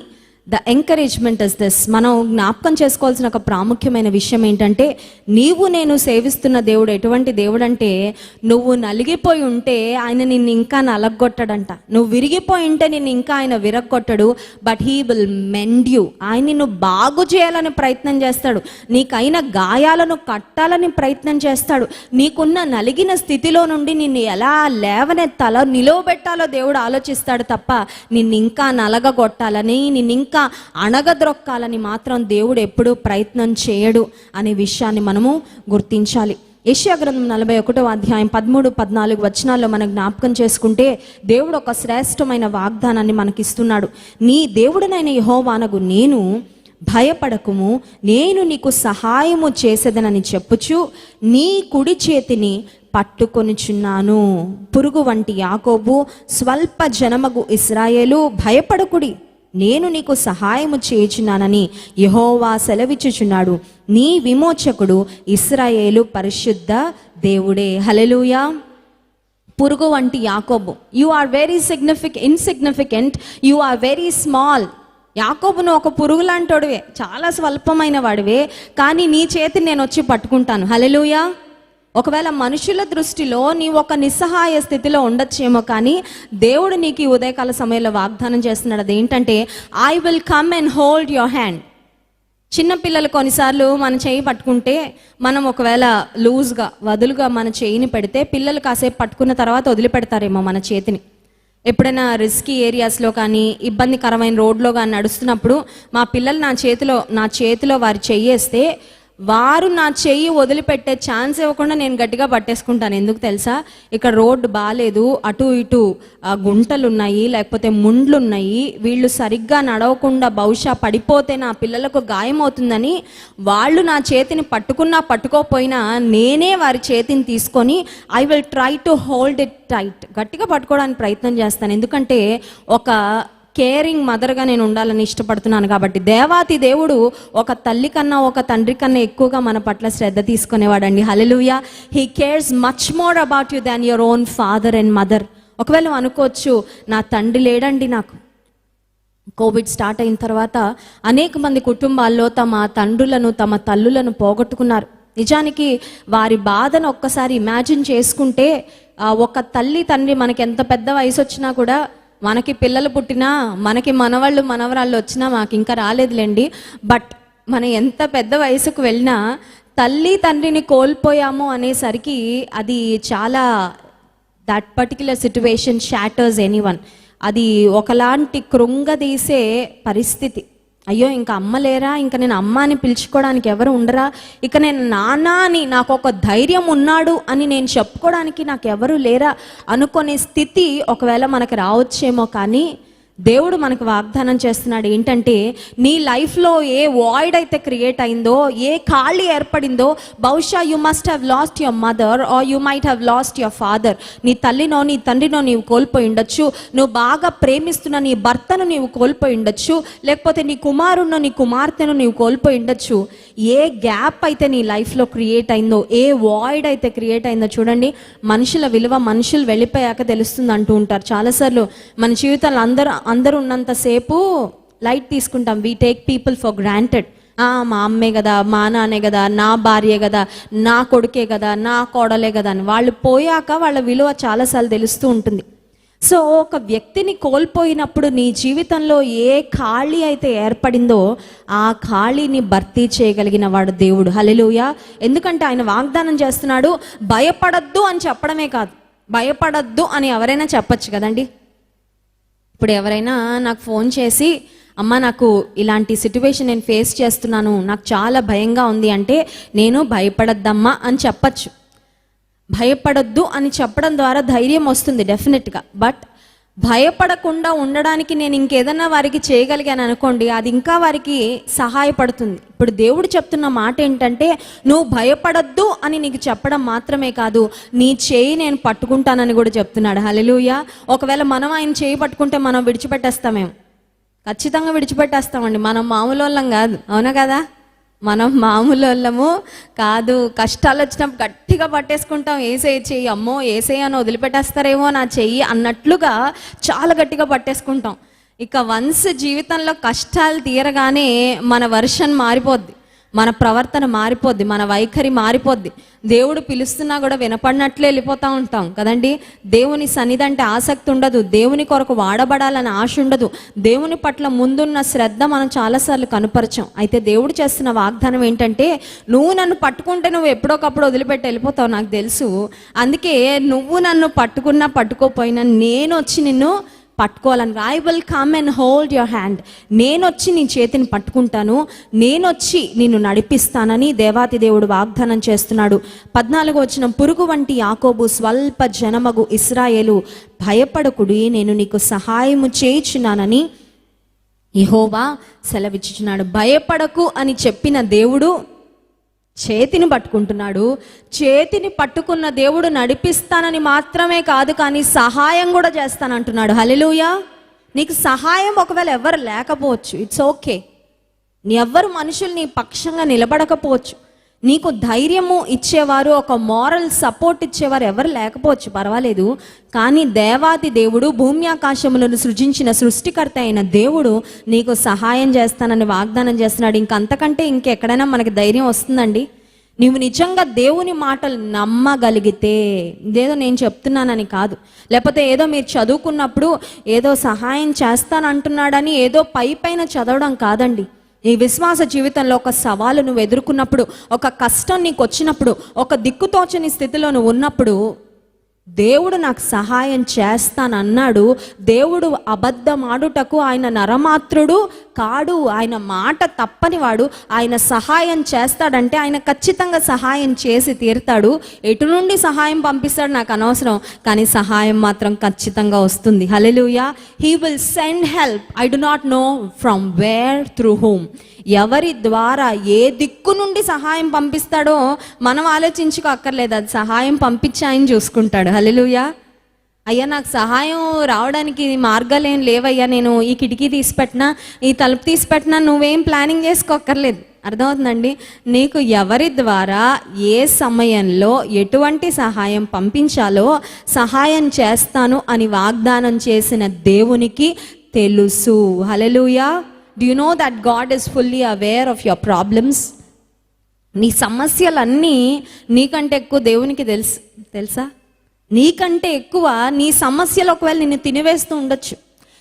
ద ఎంకరేజ్మెంట్ ఇస్ దిస్, మనం జ్ఞాపకం చేసుకోవాల్సిన ఒక ప్రాముఖ్యమైన విషయం ఏంటంటే, నీవు నేను సేవిస్తున్న దేవుడు ఎటువంటి దేవుడు అంటే, నువ్వు నలిగిపోయి ఉంటే ఆయన నిన్ను ఇంకా నలగొట్టడంట, నువ్వు విరిగిపోయి ఉంటే నిన్ను ఇంకా ఆయన విరగొట్టడు, but he will mend you. ఆయన నిన్ను బాగు చేయాలని ప్రయత్నం చేస్తాడు, నీకైన గాయాలను కట్టాలని ప్రయత్నం చేస్తాడు, నీకున్న నలిగిన స్థితిలో నుండి నిన్ను ఎలా లేవనెత్తాలో నిలవబెట్టాలో దేవుడు ఆలోచిస్తాడు తప్ప నిన్ను ఇంకా నలగగొట్టాలని, నిన్ను ఇంకా అణగద్రొక్కాలని మాత్రం దేవుడు ఎప్పుడూ ప్రయత్నం చేయడు అనే విషయాన్ని మనము గుర్తించాలి. యెషయా గ్రంథం 41వ అధ్యాయం 13-14 వచనాల్లో మనం జ్ఞాపకం చేసుకుంటే, దేవుడు ఒక శ్రేష్టమైన వాగ్దానాన్ని మనకిస్తున్నాడు. నీ దేవుడనైన యెహోవానగు నేను, భయపడకుము, నేను నీకు సహాయము చేసేదనని చెప్పుచు నీ కుడి చేతిని పట్టుకొనిచున్నాను. పురుగు వంటి యాకోబు, స్వల్ప జనమగు ఇశ్రాయేలు, భయపడకుడి, నేను నీకు సహాయము చేయుచున్నానని యెహోవా సెలవిచ్చుచున్నాడు. నీ విమోచకుడు ఇశ్రాయేలు పరిశుద్ధ దేవుడే. హల్లెలూయా. పురుగు వంటి యాకోబు, you are very insignificant, you are very small. యాకోబును ఒక పురుగు లాంటోడివే, చాలా స్వల్పమైన వాడివే, కానీ నీ చేతిని నేను వచ్చి పట్టుకుంటాను. హల్లెలూయా. ఒకవేళ మనుషుల దృష్టిలో నీవు ఒక నిస్సహాయ స్థితిలో ఉండొచ్చేమో, కానీ దేవుడు నీకు ఈ ఉదయకాల సమయంలో వాగ్దానం చేస్తున్నాడు. అదేంటంటే, I will come and hold your hand. చిన్న పిల్లలు కొన్నిసార్లు మన చేయి పట్టుకుంటే మనం ఒకవేళ లూజ్గా వదులుగా మన చేయిని పెడితే పిల్లలు కాసేపు పట్టుకున్న తర్వాత వదిలిపెడతారేమో మన చేతిని. ఎప్పుడైనా రిస్కీ ఏరియాస్లో కానీ ఇబ్బందికరమైన రోడ్లో కానీ నడుస్తున్నప్పుడు మా పిల్లలు నా చేతిలో వారి చెయ్యేస్తే వారు నా చెయ్యి వదిలిపెట్టే ఛాన్స్ ఇవ్వకుండా నేను గట్టిగా పట్టేసుకుంటాను. ఎందుకు తెలుసా? ఇక్కడ రోడ్డు బాగాలేదు, అటు ఇటు గుంటలు ఉన్నాయి, లేకపోతే ముండ్లు ఉన్నాయి, వీళ్ళు సరిగ్గా నడవకుండా బహుశా పడిపోతే నా పిల్లలకు గాయం అవుతుందని వాళ్ళు నా చేతిని పట్టుకున్నా పట్టుకోపోయినా నేనే వారి చేతిని తీసుకొని I will try to hold it tight, గట్టిగా పట్టుకోవడానికి ప్రయత్నం చేస్తాను. ఎందుకంటే ఒక కేరింగ్ మదర్గా నేను ఉండాలని ఇష్టపడుతున్నాను కాబట్టి. దేవాతి దేవుడు ఒక తల్లి కన్నా ఒక తండ్రి కన్నా ఎక్కువగా మన పట్ల శ్రద్ధ తీసుకునేవాడండి. Hallelujah. He cares much more about you than your own father and mother. ఒకవేళ అనుకోవచ్చు, నా తండ్రి లేడండి నాకు. కోవిడ్ స్టార్ట్ అయిన తర్వాత అనేక మంది కుటుంబాల్లో తమ తండ్రులను తమ తల్లులను పోగొట్టుకున్నారు. నిజానికి వారి బాధను ఒక్కసారి ఇమాజిన్ చేసుకుంటే, ఒక తల్లి తండ్రి మనకి ఎంత పెద్ద వయసు వచ్చినా కూడా, మనకి పిల్లలు పుట్టినా మనకి మనవరాళ్ళు వచ్చినా మాకు ఇంకా రాలేదులేండి, బట్ మనం ఎంత పెద్ద వయసుకు వెళ్ళినా తల్లి తండ్రిని కోల్పోయాము అనేసరికి అది చాలా, దట్ పర్టిక్యులర్ సిచ్యువేషన్ షాటర్స్ ఎనీవన్. అది ఒకలాంటి కృంగదీసే పరిస్థితి. అయ్యో ఇంకా అమ్మ లేరా, ఇంకా నేను అమ్మ అని పిలుచుకోవడానికి ఎవరు ఉండరా, ఇక నేను నాన్న అని నాకు ఒక ధైర్యం ఉన్నాడు అని నేను చెప్పుకోవడానికి నాకు ఎవరు లేరా అనుకునే స్థితి ఒకవేళ మనకు రావచ్చేమో. కానీ దేవుడు మనకు వాగ్దానం చేస్తున్నాడు ఏంటంటే, నీ లైఫ్లో ఏ వాయిడ్ అయితే క్రియేట్ అయిందో, ఏ ఖాళీ ఏర్పడిందో, బహుశా you must have lost your mother are you might have lost your father. నీ తల్లినో నీ తండ్రినో నీవు కోల్పోయి ఉండొచ్చు, నువ్వు బాగా ప్రేమిస్తున్న నీ భర్తను నీవు కోల్పోయి ఉండొచ్చు, లేకపోతే నీ కుమారుణ్ణో నీ కుమార్తెను నీవు కోల్పోయి ఉండొచ్చు. ఏ గ్యాప్ అయితే నీ లైఫ్లో క్రియేట్ అయిందో, ఏ వాయిడ్ అయితే క్రియేట్ అయిందో చూడండి. మనుషుల విలువ మనుషులు వెళ్ళిపోయాక తెలుస్తుంది అంటూ ఉంటారు. చాలాసార్లు మన జీవితాలు అందరూ ఉన్నంతసేపు లైట్ తీసుకుంటాం. We take people for granted. మా అమ్మే కదా, మా నాన్నే కదా, నా భార్యే కదా, నా కొడుకే కదా, నా కోడలే కదా అని. వాళ్ళు పోయాక వాళ్ళ విలువ చాలాసార్లు తెలుస్తూ ఉంటుంది. సో ఒక వ్యక్తిని కోల్పోయినప్పుడు నీ జీవితంలో ఏ ఖాళీ అయితే ఏర్పడిందో ఆ ఖాళీని భర్తీ చేయగలిగిన వాడు దేవుడు. హల్లెలూయా. ఎందుకంటే ఆయన వాగ్దానం చేస్తున్నాడు, భయపడద్దు అని చెప్పడమే కాదు, భయపడద్దు అని ఎవరైనా చెప్పచ్చు కదండి. ఇప్పుడు ఎవరైనా నాకు ఫోన్ చేసి, అమ్మ నాకు ఇలాంటి సిట్యువేషన్ నేను ఫేస్ చేస్తున్నాను, నాకు చాలా భయంగా ఉంది అంటే నేను భయపడద్దమ్మా అని చెప్పచ్చు. భయపడద్దు అని చెప్పడం ద్వారా ధైర్యం వస్తుంది డెఫినెట్గా. బట్ భయపడకుండా ఉండడానికి నేను ఇంకేదన్నా వారికి చేయగలిగాను అనుకోండి, అది ఇంకా వారికి సహాయపడుతుంది. ఇప్పుడు దేవుడు చెప్తున్న మాట ఏంటంటే, నువ్వు భయపడద్దు అని నీకు చెప్పడం మాత్రమే కాదు, నీ చేయి నేను పట్టుకుంటానని కూడా చెప్తున్నాడు. హల్లెలూయా. ఒకవేళ మనం ఆయన చేయి పట్టుకుంటే మనం విడిచిపెట్టేస్తామేమో, ఖచ్చితంగా విడిచిపెట్టేస్తామండి. మనం మామూలు వాళ్ళం కాదు, అవునా కదా? మనం మామూలు వాళ్ళము కాదు. కష్టాలు వచ్చినప్పుడు గట్టిగా పట్టేసుకుంటాం, ఏసేయి చెయ్యి, అమ్మో ఏసేయి అని వదిలిపెట్టేస్తారేమో నా చెయ్యి అన్నట్లుగా చాలా గట్టిగా పట్టేసుకుంటాం. ఇక వన్స్ జీవితంలో కష్టాలు తీరగానే మన వర్షన్ మారిపోద్ది, మన ప్రవర్తన మారిపోద్ది, మన వైఖరి మారిపోద్ది. దేవుడు పిలుస్తున్నా కూడా వినపడినట్లే వెళ్ళిపోతూ ఉంటాం కదండి. దేవుని సన్నిధి అంటే ఆసక్తి ఉండదు, దేవుని కొరకు వాడబడాలని ఆశ ఉండదు, దేవుని పట్ల ముందున్న శ్రద్ధ మనం చాలాసార్లు కనుపరచాం. అయితే దేవుడు చేస్తున్న వాగ్దానం ఏంటంటే, నువ్వు నన్ను పట్టుకుంటే నువ్వు ఎప్పుడోకప్పుడు వదిలిపెట్టి వెళ్ళిపోతావు నాకు తెలుసు, అందుకే నువ్వు నన్ను పట్టుకున్నా పట్టుకోపోయినా నేను వచ్చి నిన్ను పట్టుకోవాలని. I will come and hold your hand. నేను వచ్చి నీ చేతిని పట్టుకుంటాను, నేను వచ్చి నిన్ను నడిపిస్తానని దేవాతి దేవుడు వాగ్దానం చేస్తున్నాడు. 14వ వచనం, పురుగు వంటి యాకోబు, స్వల్ప జనమగు ఇశ్రాయేలు, భయపడకుడి, నేను నీకు సహాయము చేయుచున్నానని యెహోవా సెలవిచ్చుచున్నాడు. భయపడకు అని చెప్పిన దేవుడు చేతిని పట్టుకుంటున్నాడు. చేతిని పట్టుకున్న దేవుడు నడిపిస్తానని మాత్రమే కాదు, కానీ సహాయం కూడా చేస్తానంటున్నాడు. హల్లెలూయా. నీకు సహాయం ఒకవేళ ఎవరు లేకపోవచ్చు, ఇట్స్ ఓకే. ఎవ్వరు మనుషులు నీ పక్షంగా నిలబడకపోవచ్చు, నీకు ధైర్యము ఇచ్చేవారు, ఒక మారల్ సపోర్ట్ ఇచ్చేవారు ఎవరు లేకపోవచ్చు, పర్వాలేదు. కానీ దేవాది దేవుడు, భూమి ఆకాశములను సృజించిన సృష్టికర్త అయిన దేవుడు నీకు సహాయం చేస్తానని వాగ్దానం చేస్తున్నాడు. ఇంకంతకంటే ఇంకెక్కడైనా మనకి ధైర్యం వస్తుందండి? నువ్వు నిజంగా దేవుని మాటలు నమ్మగలిగితే, ఇదేదో నేను చెప్తున్నానని కాదు, లేకపోతే ఏదో మీరు చదువుకున్నప్పుడు ఏదో సహాయం చేస్తానంటున్నాడని ఏదో పై పైన చదవడం కాదండి. ఈ విశ్వాస జీవితంలో ఒక సవాలు నువ్వు ఎదుర్కొన్నప్పుడు, ఒక కష్టం నీకు వచ్చినప్పుడు, ఒక దిక్కుతోచని స్థితిలో నువ్వు ఉన్నప్పుడు, దేవుడు నాకు సహాయం చేస్తానన్నాడు. దేవుడు అబద్ధమాడుటకు ఆయన నరమాత్రుడు కాడు, ఆయన మాట తప్పనివాడు. ఆయన సహాయం చేస్తాడంటే ఆయన ఖచ్చితంగా సహాయం చేసి తీరుతాడు. ఎటు నుండి సహాయం పంపిస్తాడు నాకు అనవసరం, కానీ సహాయం మాత్రం ఖచ్చితంగా వస్తుంది. Hallelujah. He will send help. I do not know from where, through whom. ఎవరి ద్వారా, ఏ దిక్కు నుండి సహాయం పంపిస్తాడో మనం ఆలోచించుకోక్కర్లేదు. అది సహాయం పంపించి ఆయన చూసుకుంటాడు. హల్లెలూయా. అయ్యా నాకు సహాయం రావడానికి మార్గాలు ఏం లేవయ్యా, నేను ఈ కిటికీ తీసి పెట్టినా, ఈ తలుపు తీసి పెట్టినా, నువ్వేం ప్లానింగ్ చేసుకోక్కర్లేదు. అర్థమవుతుందండి? నీకు ఎవరి ద్వారా, ఏ సమయంలో ఎటువంటి సహాయం పంపించాలో సహాయం చేస్తాను అని వాగ్దానం చేసిన దేవునికి తెలుసు. హల్లెలూయా. Do you know that God is fully aware of your problems? నీ సమస్యలన్నీ నీకంటే ఎక్కువ దేవునికి తెలుసా? నీకంటే ఎక్కువ నీ సమస్యలు ఒకవేళ నిన్ను తినివేస్తూ ఉండొచ్చు.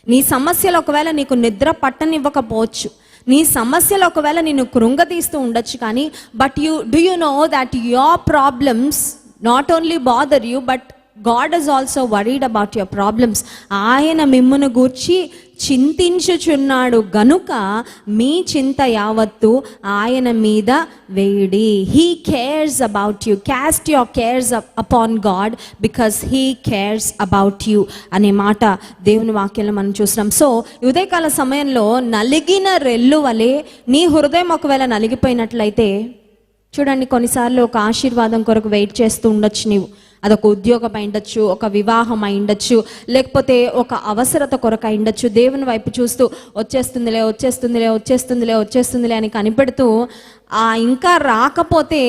నీ సమస్యలు ఒకవేళ నీకు నిద్ర పట్టనివ్వకపోవచ్చు. నీ సమస్యలు ఒకవేళ నిన్ను కృంగతీస్తూ ఉండొచ్చు. కానీ do you know that your problems not only bother you, but God is also worried about your problems. ఆయన మిమ్మును గూర్చి చింతించుచున్నాడు గనుక మీ చింత యావత్తు ఆయన మీద వేయుడి. He cares about you. Cast your cares upon God because He cares about you అనే మాట దేవుని వాక్యంలో మనం చూస్తున్నాం. సో ఉదయకాల సమయంలో నలిగిన రెల్లు వలె నీ హృదయం ఒకవేళ నలిగిపోయినట్లయితే చూడండి, కొన్నిసార్లు ఒక ఆశీర్వాదం కొరకు వెయిట్ చేస్తూ ఉండొచ్చు నీవు. అదొక ఉద్యోగం అయిండొచ్చు, ఒక వివాహం అయిండొచ్చు, లేకపోతే ఒక అవసరత కొరకు అయిండొచ్చు. దేవుని వైపు చూస్తూ వచ్చేస్తుందిలే వచ్చేస్తుందిలే వచ్చేస్తుందిలే వచ్చేస్తుందిలే అని కనిపెడుతూ ఇంకా రాకపోతే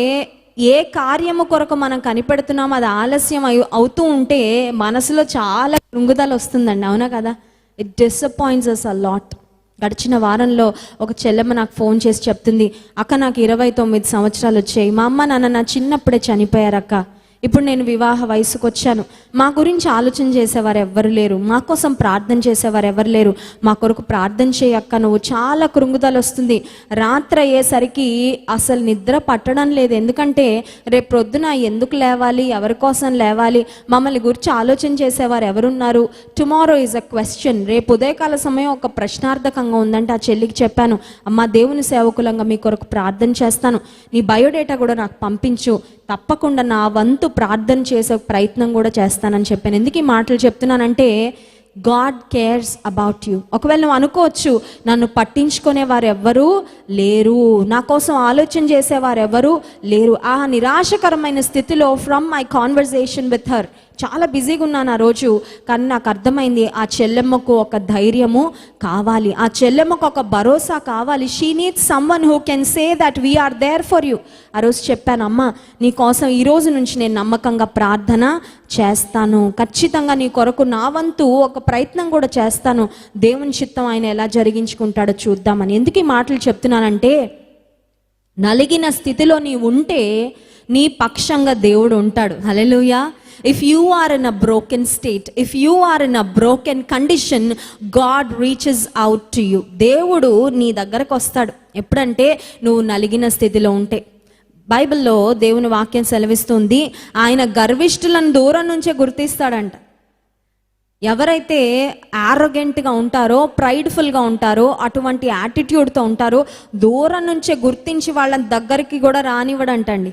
ఏ కార్యము కొరకు మనం కనిపెడుతున్నామో అది ఆలస్యం అవుతూ ఉంటే మనసులో చాలా కృంగుదల వస్తుందండి. అవునా కదా? It disappoints us a lot. గడిచిన వారంలో ఒక చెల్లెమ్మ నాకు ఫోన్ చేసి చెప్తుంది, అక్క నాకు 29 సంవత్సరాలు వచ్చాయి, మా అమ్మ నాన్న నా చిన్నప్పుడే చనిపోయారక్క, ఇప్పుడు నేను వివాహ వయసుకు వచ్చాను, మా గురించి ఆలోచన చేసేవారు ఎవ్వరు లేరు, మా కోసం ప్రార్థన చేసేవారు ఎవరు లేరు, మా కొరకు ప్రార్థన చేయక్క, నువ్వు చాలా కృంగుదల వస్తుంది, రాత్రి అయ్యేసరికి అసలు నిద్ర పట్టడం లేదు, ఎందుకంటే రేపు ప్రొద్దున ఎందుకు లేవాలి, ఎవరి కోసం లేవాలి, మమ్మల్ని గురించి ఆలోచన చేసేవారు ఎవరున్నారు, టుమారో ఈజ్ అ క్వశ్చన్. రేపు ఉదయకాల సమయం ఒక ప్రశ్నార్థకంగా ఉందంటే ఆ చెల్లికి చెప్పాను, అమ్మ దేవుని సేవకులంగా మీ కొరకు ప్రార్థన చేస్తాను, నీ బయోడేటా కూడా నాకు పంపించు, తప్పకుండా నా వంతు ప్రార్థన చేసే ప్రయత్నం కూడా చేస్తానని చెప్పాను. ఎందుకు ఈ మాటలు చెప్తున్నానంటే గాడ్ కేర్స్ అబౌట్ యూ. ఒకవేళ నువ్వు అనుకోవచ్చు నన్ను పట్టించుకునే వారు ఎవ్వరూ లేరు, నా కోసం ఆలోచన చేసేవారు ఎవరు లేరు. ఆ నిరాశకరమైన స్థితిలో from my conversation with her, చాలా బిజీగా ఉన్నాను ఆ రోజు, కానీ నాకు అర్థమైంది ఆ చెల్లెమ్మకు ఒక ధైర్యము కావాలి, ఆ చెల్లెమ్మకు ఒక భరోసా కావాలి. She needs someone who can say that we are there for you. ఆ రోజు చెప్పాను, అమ్మ నీ కోసం ఈ రోజు నుంచి నేను నమ్మకంగా ప్రార్థన చేస్తాను, ఖచ్చితంగా నీ కొరకు నా వంతు ఒక ప్రయత్నం కూడా చేస్తాను, దేవుని చిత్తం ఆయన ఎలా జరిగించుకుంటాడో చూద్దామని. ఎందుకు ఈ మాటలు చెప్తున్నానంటే నలిగిన స్థితిలో నీ ఉంటే నీ పక్షంగా దేవుడు ఉంటాడు. హల్లెలూయా. If you are in a broken state, if you are in a broken condition, God reaches out to you. దేవుడు నీ దగ్గరకు వస్తాడు ఎప్పుడంటే నువ్వు నలిగిన స్థితిలో ఉంటే. బైబిల్లో దేవుని వాక్యం సెలవిస్తుంది, ఆయన గర్విష్ఠులను దూరం నుంచే గుర్తిస్తాడంట. ఎవరైతే యారోగెంట్గా ఉంటారో, ప్రైడ్ఫుల్గా ఉంటారో, అటువంటి యాటిట్యూడ్తో ఉంటారో దూరం నుంచే గుర్తించి వాళ్ళని దగ్గరికి కూడా రానివ్వడంటండి.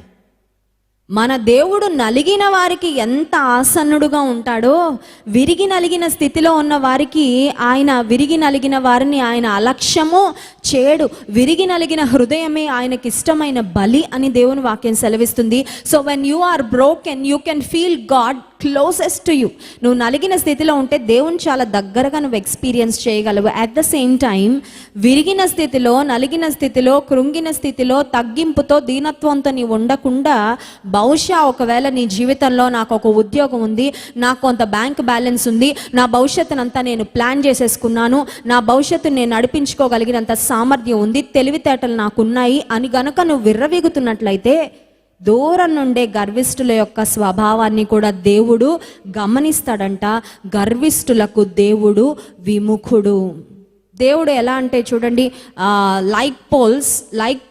మన దేవుడు నలిగిన వారికి ఎంత ఆసన్నుడుగా ఉంటాడో, విరిగి నలిగిన స్థితిలో ఉన్న వారికి ఆయన విరిగి నలిగిన వారిని ఆయన అలక్ష్యము చేయడు. విరిగి నలిగిన హృదయమే ఆయనకి ఇష్టమైన బలి అని దేవుని వాక్యం సెలవిస్తుంది. So when you are broken you can feel God closest to you. నువ్వు నలిగిన స్థితిలో ఉంటే దేవుని చాలా దగ్గరగా నువ్వు ఎక్స్పీరియన్స్ చేయగలవు. అట్ ద సేమ్ టైం విరిగిన స్థితిలో, నలిగిన స్థితిలో, కృంగిన స్థితిలో, తగ్గింపుతో, దీనత్వంతో నీవు ఉండకుండా, బహుశా ఒకవేళ నీ జీవితంలో నాకు ఒక ఉద్యోగం ఉంది, నాకు కొంత బ్యాంక్ బ్యాలెన్స్ ఉంది, నా భవిష్యత్తునంతా నేను ప్లాన్ చేసేసుకున్నాను, నా భవిష్యత్తును నేను నడిపించుకోగలిగినంత సామర్థ్యం ఉంది, తెలివితేటలు నాకున్నాయి అని గనుక నువ్వు విర్రవీగుతున్నట్లయితే దూరం నుండే గర్విష్ఠుల యొక్క స్వభావాన్ని కూడా దేవుడు గమనిస్తాడంట. గర్విష్ఠులకు దేవుడు విముఖుడు. దేవుడు ఎలా అంటే చూడండి, లైక్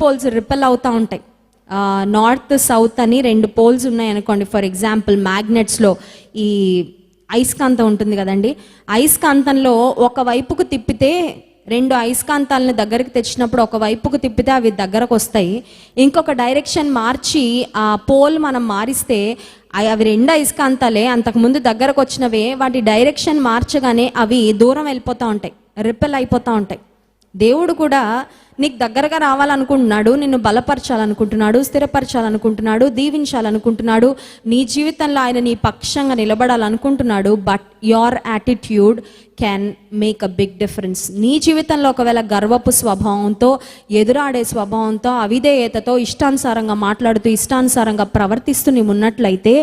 పోల్స్ రిపెల్ అవుతూ ఉంటాయి. నార్త్ సౌత్ అని 2 పోల్స్ ఉన్నాయి అనుకోండి. ఫర్ ఎగ్జాంపుల్ మ్యాగ్నెట్స్లో ఈ అయస్కాంతం ఉంటుంది కదండి. అయస్కాంతంలో ఒకవైపుకు తిప్పితే 2 అయస్కాంతాలను దగ్గరికి తెచ్చినప్పుడు ఒకవైపుకు తిప్పితే అవి దగ్గరకు వస్తాయి. ఇంకొక డైరెక్షన్ మార్చి ఆ పోల్ మనం మారిస్తే అవి 2 అయస్కాంతాలే అంతకుముందు దగ్గరకు వచ్చినవే, వాటి డైరెక్షన్ మార్చగానే అవి దూరం వెళ్ళిపోతూ ఉంటాయి, రిపెల్ అయిపోతూ ఉంటాయి. దేవుడు కూడా నీకు దగ్గరగా రావాలనుకుంటున్నాడు, నిన్ను బలపరచాలనుకుంటున్నాడు, స్థిరపరచాలనుకుంటున్నాడు, దీవించాలనుకుంటున్నాడు, నీ జీవితంలో ఆయన నీ పక్షంగా నిలబడాలనుకుంటున్నాడు. But your attitude can make a big difference. నీ జీవితంలో ఒకవేళ గర్వపు స్వభావంతో, ఎదురాడే స్వభావంతో, అవిధేయతతో, ఇష్టానుసారంగా మాట్లాడుతూ ఇష్టానుసారంగా ప్రవర్తిస్తూ నీవు ఉన్నట్లయితే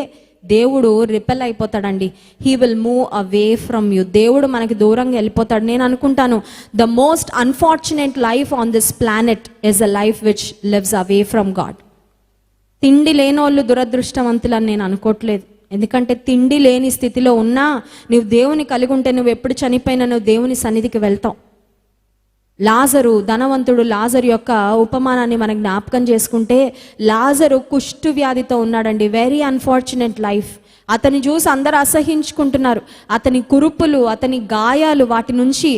దేవుడు రిపెల్ అయిపోతాడండి. He will move away from you. దేవుడు మనకి దూరంగా వెళ్ళిపోతాడు. నేను అనుకుంటాను, the most unfortunate life on this planet is a life which lives away from God. తిండి లేని వాళ్ళు దురదృష్టవంతులు అని నేను అనుకోవట్లేదు. ఎందుకంటే తిండి లేని స్థితిలో ఉన్నా నువ్వు దేవుని కలిగి ఉంటే నువ్వు ఎప్పుడు చనిపోయినా నువ్వు దేవుని సన్నిధికి వెళ్తావు. లాజరు, ధనవంతుడు లాజరు యొక్క ఉపమానాన్ని మనం జ్ఞాపకం చేసుకుంటే, లాజరు కుష్టు వ్యాధితో ఉన్నాడండి. Very unfortunate life. అతన్ని చూసి అందరు అసహించుకుంటున్నారు. అతని కురుపులు, అతని గాయాలు, వాటి నుంచి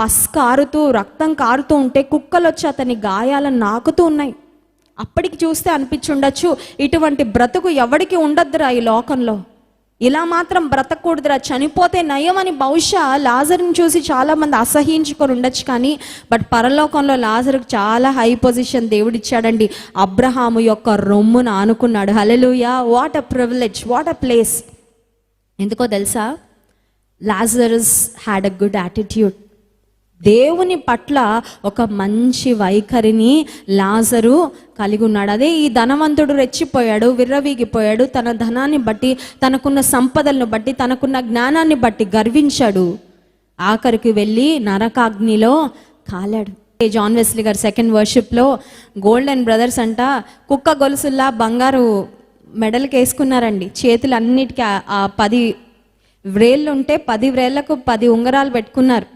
పస్ కారుతూ రక్తం కారుతూ ఉంటే కుక్కలు వచ్చి అతని గాయాలను నాకుతూ ఉన్నాయి. అప్పటికి చూస్తే అనిపించుండొచ్చు, ఇటువంటి బ్రతుకు ఎవరికి ఉండద్దురా ఈ లోకంలో, ఇలా మాత్రం బ్రతకూడదురా, చనిపోతే నయమని బహుశా లాజరుని చూసి చాలామంది అసహించుకొని ఉండొచ్చు. కానీ బట్ పరలోకంలో లాజరుకు చాలా హై పొజిషన్ దేవుడిచ్చాడండి. అబ్రహాము యొక్క రొమ్మును ఆనుకున్నాడు. Hallelujah. What a privilege, what a place. ఎందుకో తెలుసా, Lazarus had a good attitude. దేవుని పట్ల ఒక మంచి వైఖరిని లాజరు కలిగి ఉన్నాడు. అదే ఈ ధనవంతుడు రెచ్చిపోయాడు, విర్రవీగిపోయాడు. తన ధనాన్ని బట్టి, తనకున్న సంపదలను బట్టి, తనకున్న జ్ఞానాన్ని బట్టి గర్వించాడు. ఆఖరికి వెళ్ళి నరకాగ్నిలో కాలాడు. జాన్ వెస్లీ గారు సెకండ్ వర్షిప్లో గోల్డ్ అండ్ బ్రదర్స్ అంట కుక్క గొలుసుల్లా బంగారు మెడల్కి వేసుకున్నారండి. చేతులు అన్నిటికీ 10 వ్రేళ్ళు ఉంటే 10 వ్రేళ్లకు 10 ఉంగరాలు పెట్టుకున్నారు.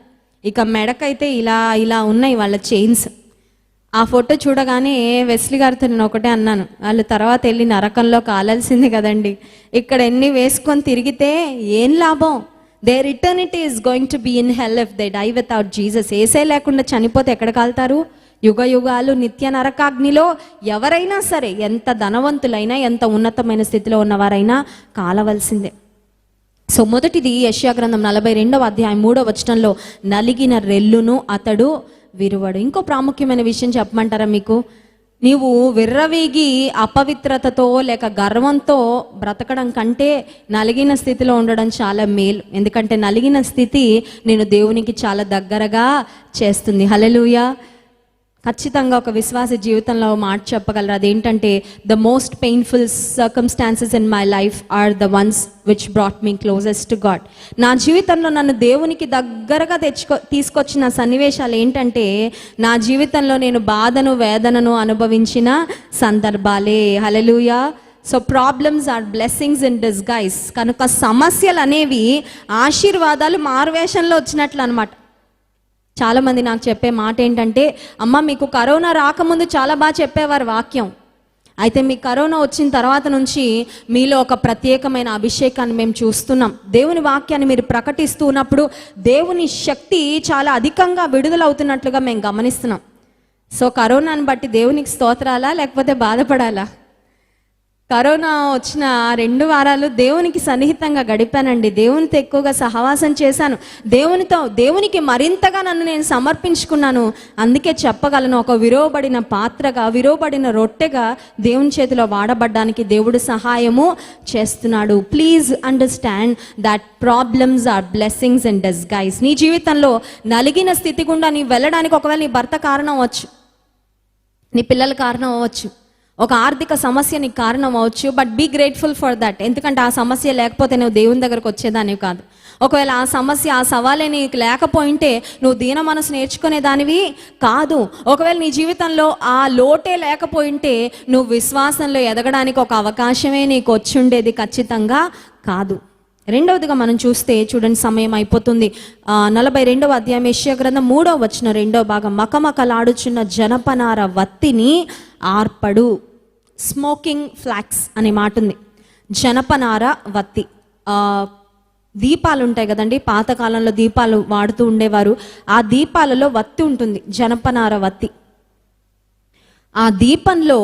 ఇక మెడకైతే ఇలా ఇలా ఉన్నాయి వాళ్ళ చైన్స్. ఆ ఫోటో చూడగానే వెస్లీ గారితో నేను ఒకటే అన్నాను, వాళ్ళు తర్వాత వెళ్ళి నరకంలో కాలాల్సింది కదండి. ఇక్కడ ఎన్ని వేసుకొని తిరిగితే ఏం లాభం? Their eternity is going to be in hell if they die without Jesus. ఏసే లేకుండా చనిపోతే ఎక్కడ కాలుతారు? యుగ యుగాలు నిత్య నరకాగ్నిలో ఎవరైనా సరే, ఎంత ధనవంతులైనా, ఎంత ఉన్నతమైన స్థితిలో ఉన్నవారైనా కాలవలసిందే. సో మొదటిది యెషయా గ్రంథం 42వ అధ్యాయం 3వ వచనంలో, నలిగిన రెల్లును అతడు విరువడు. ఇంకో ప్రాముఖ్యమైన విషయం చెప్పమంటారా మీకు? నీవు విర్రవీగి అపవిత్రతతో లేక గర్వంతో బ్రతకడం కంటే నలిగిన స్థితిలో ఉండడం చాలా మేలు. ఎందుకంటే నలిగిన స్థితి నేను దేవునికి చాలా దగ్గరగా చేస్తుంది. హల్లెలూయా. ఖచ్చితంగా ఒక విశ్వాస జీవితంలో మాట చెప్పగలరు. అదేంటంటే, the most painful circumstances in my life are the ones which brought me closest to God. నా జీవితంలో నన్ను దేవునికి దగ్గరగా తీసుకొచ్చిన సన్నివేశాలు ఏంటంటే, నా జీవితంలో నేను బాధను, వేదనను అనుభవించిన సందర్భాలే. Hallelujah. So problems are blessings in disguise. కనుక సమస్యలు అనేవి ఆశీర్వాదాలు మారువేషంలో వచ్చినట్లు అనమాట. చాలామంది నాకు చెప్పే మాట ఏంటంటే, అమ్మ మీకు కరోనా రాకముందు చాలా బాగా చెప్పేవారు వాక్యం, అయితే మీ కరోనా వచ్చిన తర్వాత నుంచి మీలో ఒక ప్రత్యేకమైన అభిషేకాన్ని మేము చూస్తున్నాం. దేవుని వాక్యాన్ని మీరు ప్రకటిస్తూ ఉన్నప్పుడు దేవుని శక్తి చాలా అధికంగా విడుదలవుతున్నట్లుగా మేము గమనిస్తున్నాం. సో కరోనాని బట్టి దేవునికి స్తోత్రాలా లేకపోతే బాధపడాలా? కరోనా వచ్చిన 2 వారాలు దేవునికి సన్నిహితంగా గడిపానండి. దేవునితో ఎక్కువగా సహవాసం చేశాను. దేవునికి మరింతగా నన్ను నేను సమర్పించుకున్నాను. అందుకే చెప్పగలను, ఒక విరోబడిన పాత్రగా, విరోబడిన రొట్టెగా దేవుని చేతిలో వాడబడ్డానికి దేవుడు సహాయము చేస్తున్నాడు. Please understand that problems are blessings in disguise. నీ జీవితంలో నలిగిన స్థితి గుండా నీ వెళ్ళడానికి ఒకవేళ నీ భర్త కారణం అవ్వచ్చు, నీ పిల్లల కారణం అవ్వచ్చు, ఒక ఆర్థిక సమస్య నీకు కారణం అవ్వచ్చు. But be grateful for that. ఎందుకంటే ఆ సమస్య లేకపోతే నువ్వు దేవుని దగ్గరకు వచ్చేదానివి కాదు. ఒకవేళ ఆ సమస్య, ఆ సవాలే నీకు లేకపోయింటే నువ్వు దీన మనసు నేర్చుకునేదానివి కాదు. ఒకవేళ నీ జీవితంలో ఆ లోటే లేకపోయింటే నువ్వు విశ్వాసంలో ఎదగడానికి ఒక అవకాశమే నీకు వచ్చి ఉండేది ఖచ్చితంగా కాదు. రెండవదిగా మనం చూస్తే చూడండి, సమయం అయిపోతుంది. 42వ అధ్యాయం యెషయా గ్రంథం 3వ వచనం 2వ భాగం, మకమకలాడుచున్న జనపనార వత్తిని ఆర్పడు. స్మోకింగ్ ఫ్లాక్స్ అనే మాట ఉంది. జనపనార వత్తి, దీపాలు ఉంటాయి కదండి, పాతకాలంలో దీపాలు వాడుతూ ఉండేవారు. ఆ దీపాలలో వత్తి ఉంటుంది, జనపనార వత్తి. ఆ దీపంలో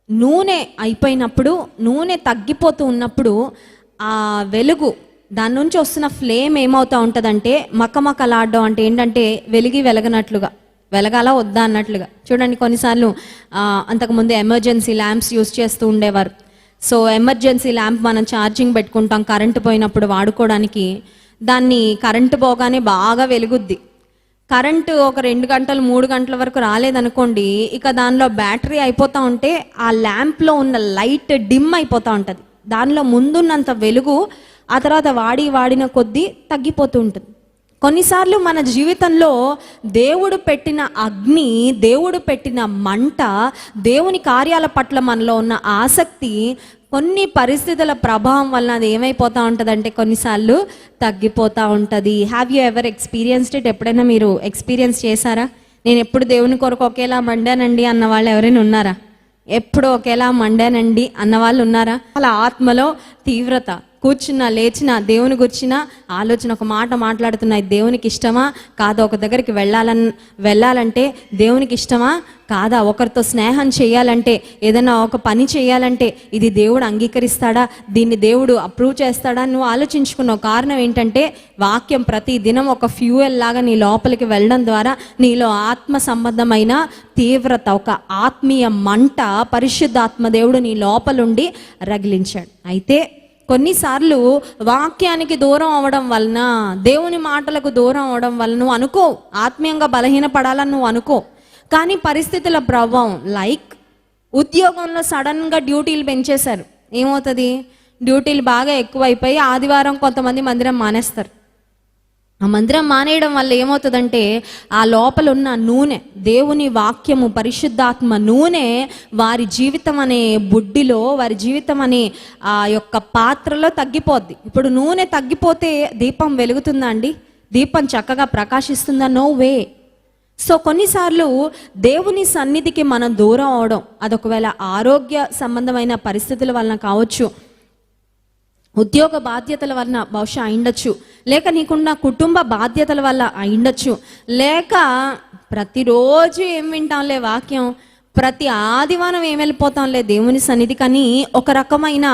నూనె అయిపోయినప్పుడు, నూనె తగ్గిపోతూ ఉన్నప్పుడు ఆ వెలుగు, దాని నుంచి వస్తున్న ఫ్లేమ్ ఏమవుతూ ఉంటుందంటే మకమకలాడడం అంటే ఏంటంటే వెలిగి వెలగనట్లుగా, వెలగాల వద్దా అన్నట్లుగా. చూడండి, కొన్నిసార్లు అంతకుముందు ఎమర్జెన్సీ ల్యాంప్స్ యూస్ చేస్తూ ఉండేవారు. సో ఎమర్జెన్సీ ల్యాంప్ మనం ఛార్జింగ్ పెట్టుకుంటాం కరెంటు పోయినప్పుడు వాడుకోవడానికి. దాన్ని కరెంటు పోగానే బాగా వెలుగుద్ది. కరెంటు ఒక 2 గంటలు 3 గంటల వరకు రాలేదనుకోండి, ఇక దానిలో బ్యాటరీ అయిపోతూ ఉంటే ఆ ల్యాంప్లో ఉన్న లైట్ డిమ్ అయిపోతూ ఉంటుంది. దానిలో ముందున్నంత వెలుగు ఆ తర్వాత వాడిన కొద్దీ తగ్గిపోతూ ఉంటుంది. కొన్నిసార్లు మన జీవితంలో దేవుడు పెట్టిన అగ్ని, దేవుడు పెట్టిన మంట, దేవుని కార్యాల పట్ల మనలో ఉన్న ఆసక్తి కొన్ని పరిస్థితుల ప్రభావం వలన అది ఏమైపోతూ ఉంటుందంటే కొన్నిసార్లు తగ్గిపోతూ ఉంటుంది. Have you ever experienced it? ఎప్పుడైనా మీరు ఎక్స్పీరియన్స్ చేశారా? నేను ఎప్పుడు దేవుని కొరకు ఒకేలా మండానండి అన్న వాళ్ళు ఎవరైనా ఉన్నారా? ఎప్పుడు ఒకేలా మండానండి అన్న వాళ్ళు ఉన్నారా? అలా ఆత్మలో తీవ్రత, కూర్చున్నా లేచినా దేవుని గురించిన ఆలోచన, ఒక మాట మాట్లాడుతున్నా, ఇది దేవునికి ఇష్టమా కాదా? ఒక దగ్గరికి వెళ్ళాలంటే దేవునికి ఇష్టమా కాదా? ఒకరితో స్నేహం చేయాలంటే, ఏదైనా ఒక పని చేయాలంటే ఇది దేవుడు అంగీకరిస్తాడా, దీన్ని దేవుడు అప్రూవ్ చేస్తాడా నువ్వు ఆలోచించుకున్నావు. కారణం ఏంటంటే వాక్యం ప్రతి దినం ఒక ఫ్యూయల్ లాగా నీ లోపలికి వెళ్ళడం ద్వారా నీలో ఆత్మ సంబంధమైన తీవ్రత, ఒక ఆత్మీయ మంట పరిశుద్ధాత్మ దేవుడు నీ లోపలుండి రగిలించాడు. అయితే కొన్నిసార్లు వాక్యానికి దూరం అవడం వలన, దేవుని మాటలకు దూరం అవడం వలన నువ్వు అనుకో ఆత్మీయంగా బలహీనపడాలని నువ్వు అనుకో. కానీ పరిస్థితుల ప్రభావం, లైక్ ఉద్యోగంలో సడన్గా డ్యూటీలు పెంచేశారు, ఏమవుతుంది? డ్యూటీలు బాగా ఎక్కువైపోయి ఆదివారం కొంతమంది మందిరం మానేస్తారు. ఆ మందిరం మానేయడం వల్ల ఏమవుతుందంటే ఆ లోపల ఉన్న నూనె, దేవుని వాక్యము, పరిశుద్ధాత్మ నూనె వారి జీవితం అనే బుడ్డిలో, వారి జీవితం అనే ఆ యొక్క పాత్రలో తగ్గిపోద్ది. ఇప్పుడు నూనె తగ్గిపోతే దీపం వెలుగుతుందా అండి? దీపం చక్కగా ప్రకాశిస్తుందా? No way. సో కొన్నిసార్లు దేవుని సన్నిధికి మనం దూరం అవడం, అదొకవేళ ఆరోగ్య సంబంధమైన పరిస్థితుల వలన కావచ్చు, ఉద్యోగ బాధ్యతల వలన బహుశా అయిండొచ్చు, లేక నీకున్న కుటుంబ బాధ్యతల వల్ల అయిండొచ్చు, లేక ప్రతిరోజు ఏం వింటాంలే వాక్యం, ప్రతి ఆదివారం ఏం వెళ్ళిపోతాంలే దేవుని సన్నిధి, కానీ ఒక రకమైన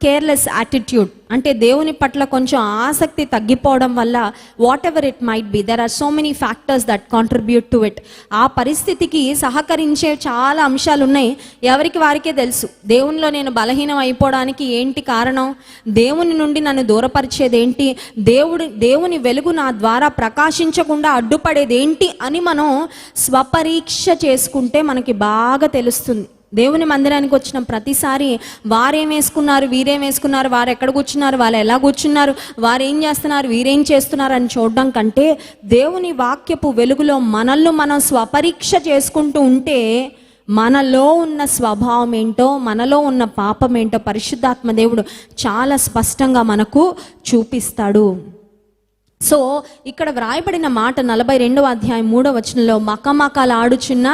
కేర్లెస్ యాటిట్యూడ్, అంటే దేవుని పట్ల కొంచెం ఆసక్తి తగ్గిపోవడం వల్ల, whatever it might be, there are so many factors that contribute to it. ఆ పరిస్థితికి సహకరించే చాలా అంశాలు ఉన్నాయి, ఎవరికి వారికే తెలుసు. దేవునిలో నేను బలహీనం అయిపోవడానికి ఏంటి కారణం, దేవుని నుండి నన్ను దూరపరిచేది ఏంటి, దేవుని వెలుగు నా ద్వారా ప్రకాశించకుండా అడ్డుపడేది ఏంటి అని మనం స్వపరీక్ష చేసుకుంటే మనకి బాగా తెలుస్తుంది. దేవుని మందిరానికి వచ్చిన ప్రతిసారి వారేం వేసుకున్నారు, వీరేం వేసుకున్నారు, వారు ఎక్కడ కూర్చున్నారు, వాళ్ళు ఎలా కూర్చున్నారు, వారు ఏం చేస్తున్నారు, వీరేం చేస్తున్నారు అని చూడడం కంటే, దేవుని వాక్యపు వెలుగులో మనల్ని మనం స్వపరీక్ష చేసుకుంటూ ఉంటే మనలో ఉన్న స్వభావం ఏంటో, మనలో ఉన్న పాపం ఏంటో పరిశుద్ధాత్మ దేవుడు చాలా స్పష్టంగా మనకు చూపిస్తాడు. సో ఇక్కడ వ్రాయబడిన మాట 42వ అధ్యాయం 3వ వచనంలో, మకమకలాడుచున్న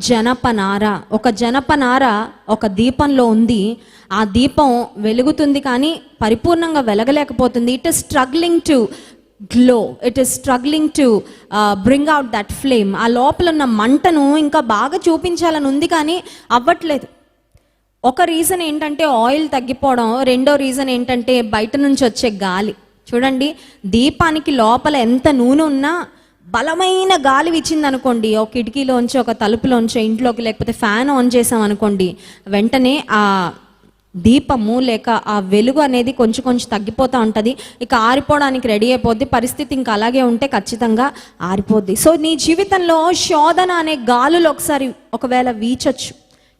జనపనార, ఒక జనపనార ఒక దీపంలో ఉంది. ఆ దీపం వెలుగుతుంది కానీ పరిపూర్ణంగా వెలగలేకపోతుంది. It is struggling to glow, it is struggling to bring out that flame. ఆ లోపల ఉన్న మంటను ఇంకా బాగా చూపించాలని ఉంది కానీ అవ్వట్లేదు. ఒక రీజన్ ఏంటంటే ఆయిల్ తగ్గిపోవడం, రెండో రీజన్ ఏంటంటే బయట నుంచి వచ్చే గాలి. చూడండి, దీపానికి లోపల ఎంత నూనె ఉన్నా బలమైన గాలి ఇచ్చింది అనుకోండి, ఒక కిటికీలోంచి, ఒక తలుపులోంచి ఇంట్లోకి, లేకపోతే ఫ్యాన్ ఆన్ చేసాం అనుకోండి, వెంటనే ఆ దీపము లేక ఆ వెలుగు అనేది కొంచెం కొంచెం తగ్గిపోతూ ఉంటుంది. ఇక ఆరిపోవడానికి రెడీ అయిపోద్ది. పరిస్థితి ఇంకా అలాగే ఉంటే ఖచ్చితంగా ఆరిపోద్ది. సో నీ జీవితంలో శోధన అనే గాలులు ఒకవేళ వీచొచ్చు.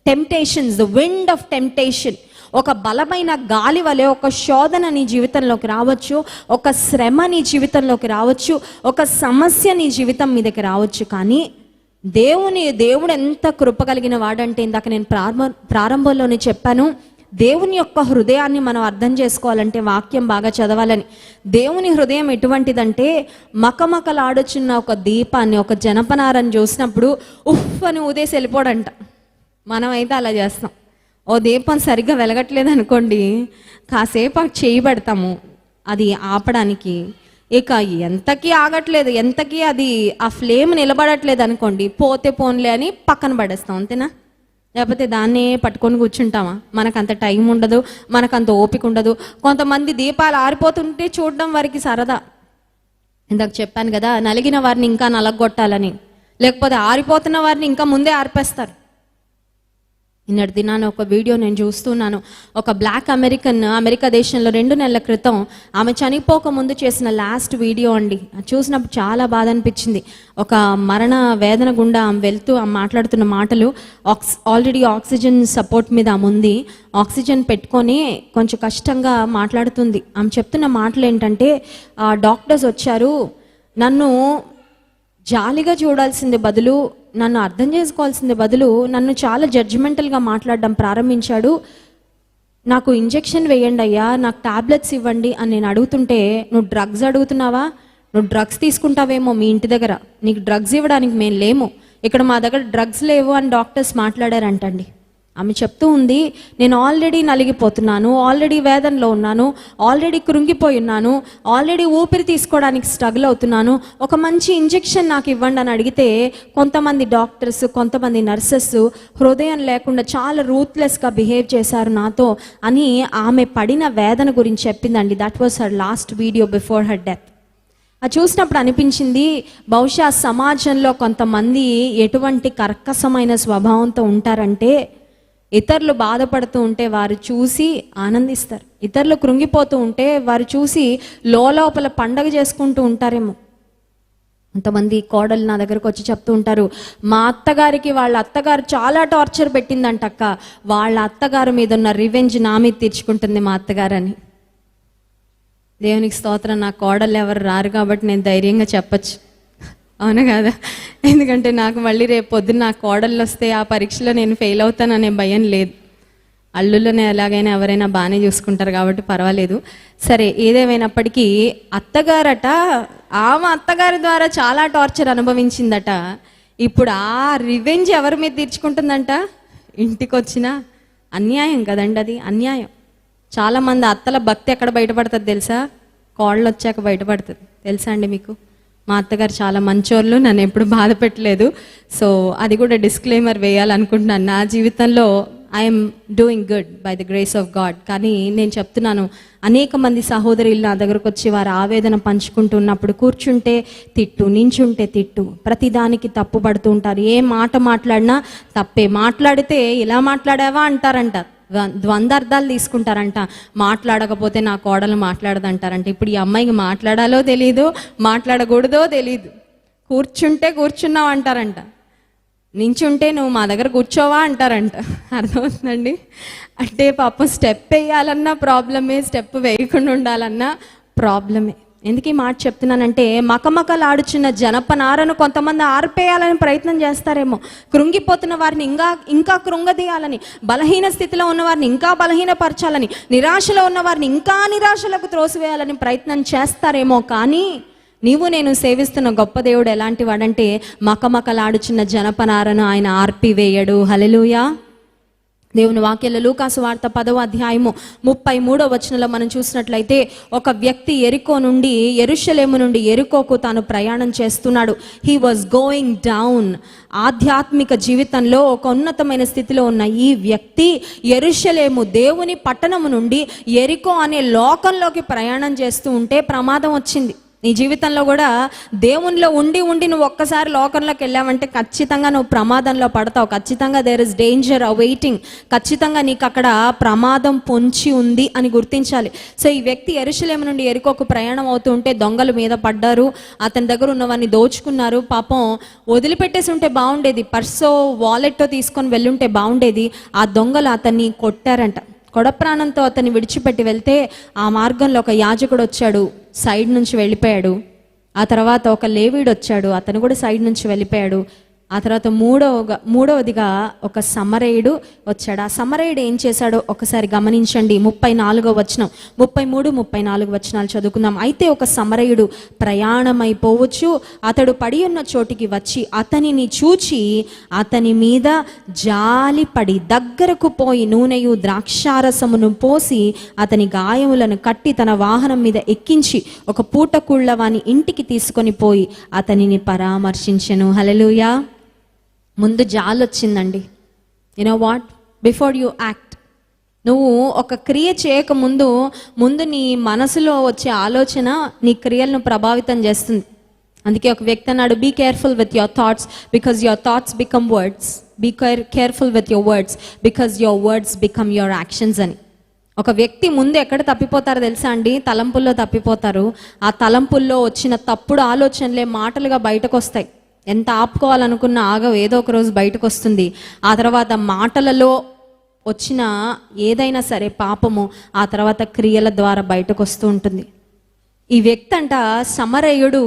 Temptations, the wind of temptation, ఒక బలమైన గాలి వలె ఒక శోధన నీ జీవితంలోకి రావచ్చు, ఒక శ్రమ నీ జీవితంలోకి రావచ్చు, ఒక సమస్య నీ జీవితం మీదకి రావచ్చు. కానీ దేవుడు ఎంత కృప కలిగిన వాడంటే, ఇందాక నేను ప్రారంభంలోనే చెప్పాను, దేవుని యొక్క హృదయాన్ని మనం అర్థం చేసుకోవాలంటే వాక్యం బాగా చదవాలని. దేవుని హృదయం ఎటువంటిదంటే మకమకలాడుచున్న ఒక దీపాన్ని, ఒక జనపనారని చూసినప్పుడు ఉఫ్ అని ఊదేసి వెళ్ళిపోడంట. మనమైతే అలా చేస్తాం. ఓ దీపం సరిగ్గా వెలగట్లేదు అనుకోండి, కాసేపు చేయి పెడతాము అది ఆపడానికి. ఇక ఎంతకీ ఆగట్లేదు, ఎంతకీ అది ఆ ఫ్లేమ్ నిలబడట్లేదు అనుకోండి, పోతే పోన్లే అని పక్కన పడేస్తాం, అంతేనా? లేకపోతే దాన్నే పట్టుకొని కూర్చుంటామా? మనకంత టైం ఉండదు, మనకంత ఓపిక ఉండదు. కొంతమంది దీపాలు ఆరిపోతుంటే చూడడం వారికి సరదా. ఇందాక చెప్పాను కదా, నలిగిన వారిని ఇంకా నలగొట్టాలని, లేకపోతే ఆరిపోతున్న వారిని ఇంకా ముందే ఆర్పేస్తారు. నిన్నటి దినాన ఒక వీడియో నేను చూస్తున్నాను. ఒక బ్లాక్ అమెరికా దేశంలో 2 నెలల క్రితం ఆమె చనిపోక ముందు చేసిన లాస్ట్ వీడియో అండి. చూసినప్పుడు చాలా బాధ అనిపించింది. ఒక మరణ వేదన గుండా ఆమె వెళ్తూ ఆమె మాట్లాడుతున్న మాటలు, ఆల్రెడీ ఆక్సిజన్ సపోర్ట్ మీద ఆమె ఉంది, ఆక్సిజన్ పెట్టుకొని కొంచెం కష్టంగా మాట్లాడుతుంది. ఆమె చెప్తున్న మాటలు ఏంటంటే, డాక్టర్స్ వచ్చారు, నన్ను జాలిగా చూడాల్సింది బదులు, నన్ను అర్థం చేసుకోవాల్సింది బదులు నన్ను చాలా జడ్జిమెంటల్గా మాట్లాడడం ప్రారంభించాడు. నాకు ఇంజెక్షన్ వేయండి అయ్యా, నాకు టాబ్లెట్స్ ఇవ్వండి అని నేను అడుగుతుంటే, నువ్వు డ్రగ్స్ అడుగుతున్నావా? నువ్వు డ్రగ్స్ తీసుకుంటావేమో మీ ఇంటి దగ్గర, నీకు డ్రగ్స్ ఇవ్వడానికి మేము లేము, ఇక్కడ మా దగ్గర డ్రగ్స్ లేవు అని డాక్టర్స్ మాట్లాడారంటండి. ఆమె చెప్తూ ఉంది, నేను ఆల్రెడీ నలిగిపోతున్నాను, ఆల్రెడీ వేదనలో ఉన్నాను, ఆల్రెడీ కృంగిపోయి ఉన్నాను, ఆల్రెడీ ఊపిరి తీసుకోవడానికి స్ట్రగుల్ అవుతున్నాను, ఒక మంచి ఇంజెక్షన్ నాకు ఇవ్వండి అని అడిగితే కొంతమంది డాక్టర్స్, కొంతమంది నర్సెస్ హృదయం లేకుండా చాలా రూత్లెస్గా బిహేవ్ చేశారు నాతో అని ఆమె పడిన వేదన గురించి చెప్పిందండి. That was her last video before her death. అది చూసినప్పుడు అనిపించింది, బహుశా సమాజంలో కొంతమంది ఎటువంటి కర్కశమైన స్వభావంతో ఉంటారంటే, ఇతరులు బాధపడుతూ ఉంటే వారు చూసి ఆనందిస్తారు, ఇతరులు కృంగిపోతూ ఉంటే వారు చూసి లోపల పండగ చేసుకుంటూ ఉంటారేమో. కొంతమంది కోడలు నా దగ్గరకు వచ్చి చెప్తూ ఉంటారు, మా అత్తగారికి వాళ్ళ అత్తగారు చాలా టార్చర్ పెట్టిందంటక్క, వాళ్ళ అత్తగారు మీద ఉన్న రివెంజ్ నా మీద తీర్చుకుంటుంది మా అత్తగారని. దేవునికి స్తోత్రం, నా కోడలు ఎవరు రారు కాబట్టి నేను ధైర్యంగా చెప్పచ్చు, అవునా కదా? ఎందుకంటే నాకు మళ్ళీ రేపు పొద్దున్న నా కోడళ్ళు వస్తే ఆ పరీక్షలో నేను ఫెయిల్ అవుతాననే భయం లేదు. అల్లుళ్ళని ఎలాగైనా ఎవరైనా బాగానే చూసుకుంటారు కాబట్టి పర్వాలేదు. సరే, ఏదేమైనప్పటికీ అత్తగారట, ఆమె అత్తగారి ద్వారా చాలా టార్చర్ అనుభవించిందట. ఇప్పుడు ఆ రివెంజ్ ఎవరి మీద తీర్చుకుంటుందంట? ఇంటికి వచ్చిన అన్యాయం కదండి, అది అన్యాయం. చాలామంది అత్తల భక్తి ఎక్కడ బయటపడుతుంది తెలుసా? కోళ్ళు వచ్చాక బయటపడుతుంది. తెలుసా అండి మీకు? మా అత్తగారు చాలా మంచోళ్ళు, నన్ను ఎప్పుడు బాధ పెట్టలేదు. సో అది కూడా డిస్క్లైమర్ వేయాలనుకుంటున్నాను. నా జీవితంలో I'm doing good bye the grace of God. కానీ నేను చెప్తున్నాను, అనేక మంది సహోదరులు నా దగ్గరకు వచ్చి వారు ఆవేదన పంచుకుంటున్నప్పుడు కూర్చుంటే తిట్టు, నించుంటే తిట్టు, ప్రతిదానికి తప్పు పడుతూ ఉంటారు. ఏ మాట మాట్లాడినా తప్పే, మాట్లాడితే ఇలా మాట్లాడావా అంటారంట, ద్వందార్థాలు తీసుకుంటారంట. మాట్లాడకపోతే నా కోడలు మాట్లాడదంటారంట. ఇప్పుడు ఈ అమ్మాయికి మాట్లాడాలో తెలీదు, మాట్లాడకూడదో తెలీదు. కూర్చుంటే కూర్చున్నావు అంటారంట, నించుంటే నువ్వు మా దగ్గర కూర్చోవా అంటారంట. అర్థమవుతుందండి? అంటే పాపం స్టెప్ వేయాలన్నా ప్రాబ్లమే, స్టెప్ వేయకుండా ఉండాలన్నా ప్రాబ్లమే. ఎందుకు ఈ మాట చెప్తున్నానంటే, మకమకలాడుచున్న జనపనారను కొంతమంది ఆర్పేయాలని ప్రయత్నం చేస్తారేమో, కృంగిపోతున్న వారిని ఇంకా కృంగదీయాలని, బలహీన స్థితిలో ఉన్న వారిని ఇంకా బలహీనపరచాలని, నిరాశలో ఉన్న వారిని ఇంకా నిరాశలకు త్రోసివేయాలని ప్రయత్నం చేస్తారేమో. కానీ నీవు నేను సేవిస్తున్న గొప్ప దేవుడు ఎలాంటి వాడంటే, మకమకలాడుచున్న జనపనారను ఆయన ఆర్పివేయడు. హల్లెలూయా. దేవుని వాక్యంలో లూకాసు వార్త 10వ అధ్యాయము 33వ వచనంలో మనం చూసినట్లయితే, ఒక వ్యక్తి యెరూషలేము నుండి యెరికోకు తాను ప్రయాణం చేస్తున్నాడు. He was going down. ఆధ్యాత్మిక జీవితంలో ఒక ఉన్నతమైన స్థితిలో ఉన్న ఈ వ్యక్తి యెరూషలేము దేవుని పట్టణము నుండి యెరికో అనే లోకంలోకి ప్రయాణం చేస్తూ ఉంటే ప్రమాదం వచ్చింది. నీ జీవితంలో కూడా దేవునిలో ఉండి నువ్వు ఒక్కసారి లోకంలోకి వెళ్ళావంటే ఖచ్చితంగా నువ్వు ప్రమాదంలో పడతావు. ఖచ్చితంగా దేర్ ఇస్ డేంజర్ అవైటింగ్. ఖచ్చితంగా నీకు అక్కడ ప్రమాదం పొంచి ఉంది అని గుర్తించాలి. సో ఈ వ్యక్తి యెరూషలేము నుండి యెరికోకు ప్రయాణం అవుతూ ఉంటే దొంగలు మీద పడ్డారు, అతని దగ్గర ఉన్నవాన్ని దోచుకున్నారు. పాపం వదిలిపెట్టేసి ఉంటే బాగుండేది, పర్సో వాలెట్టో తీసుకొని వెళ్ళుంటే బాగుండేది. ఆ దొంగలు అతన్ని కొట్టారంట. కొడప్రాణంతో అతన్ని విడిచిపెట్టి వెళ్తే ఆ మార్గంలో ఒక యాజకుడు వచ్చాడు, సైడ్ నుంచి వెళ్ళిపోయాడు. ఆ తర్వాత ఒక లేవీడు వచ్చాడు, అతను కూడా సైడ్ నుంచి వెళ్ళిపోయాడు. ఆ తర్వాత మూడవదిగా ఒక సమరయుడు వచ్చాడు. ఆ సమరయుడు ఏం చేశాడో ఒకసారి గమనించండి. 34వ వచనం, 33, 34 వచనాలు చదువుకుందాం. అయితే ఒక సమరయుడు ప్రయాణమైపోవచ్చు, అతడు పడి ఉన్న చోటికి వచ్చి అతనిని చూచి అతని మీద జాలిపడి దగ్గరకు పోయి నూనెయు ద్రాక్షారసమును పోసి అతని గాయములను కట్టి తన వాహనం మీద ఎక్కించి ఒక పూటకుళ్ళ వాని ఇంటికి తీసుకొని పోయి అతనిని పరామర్శించెను. హల్లెలూయా. ముందు జాలొచ్చిందండి. You know what, before you act, నువ్వు ఒక క్రియ చేయక ముందు నీ మనసులో వచ్చే ఆలోచన నీ క్రియలను ప్రభావితం చేస్తుంది. అందుకే ఒక వ్యక్తి అన్నాడు, be careful with your thoughts because your thoughts become words. Be careful with your words because your words become your actions అని. ఒక వ్యక్తి ముందు ఎక్కడ తప్పిపోతారో తెలుసా అండి? తలంపుల్లో తప్పిపోతారు. ఆ తలంపుల్లో వచ్చిన తప్పుడు ఆలోచనలే మాటలుగా బయటకు వస్తాయి. ఎంత ఆపుకోవాలనుకున్నా ఆగవు, ఏదో ఒక రోజు బయటకు వస్తుంది. ఆ తర్వాత మాటలలో వచ్చిన ఏదైనా సరే పాపము ఆ తర్వాత క్రియల ద్వారా బయటకు వస్తూ ఉంటుంది. ఈ వ్యక్తి అంట సమరయుడు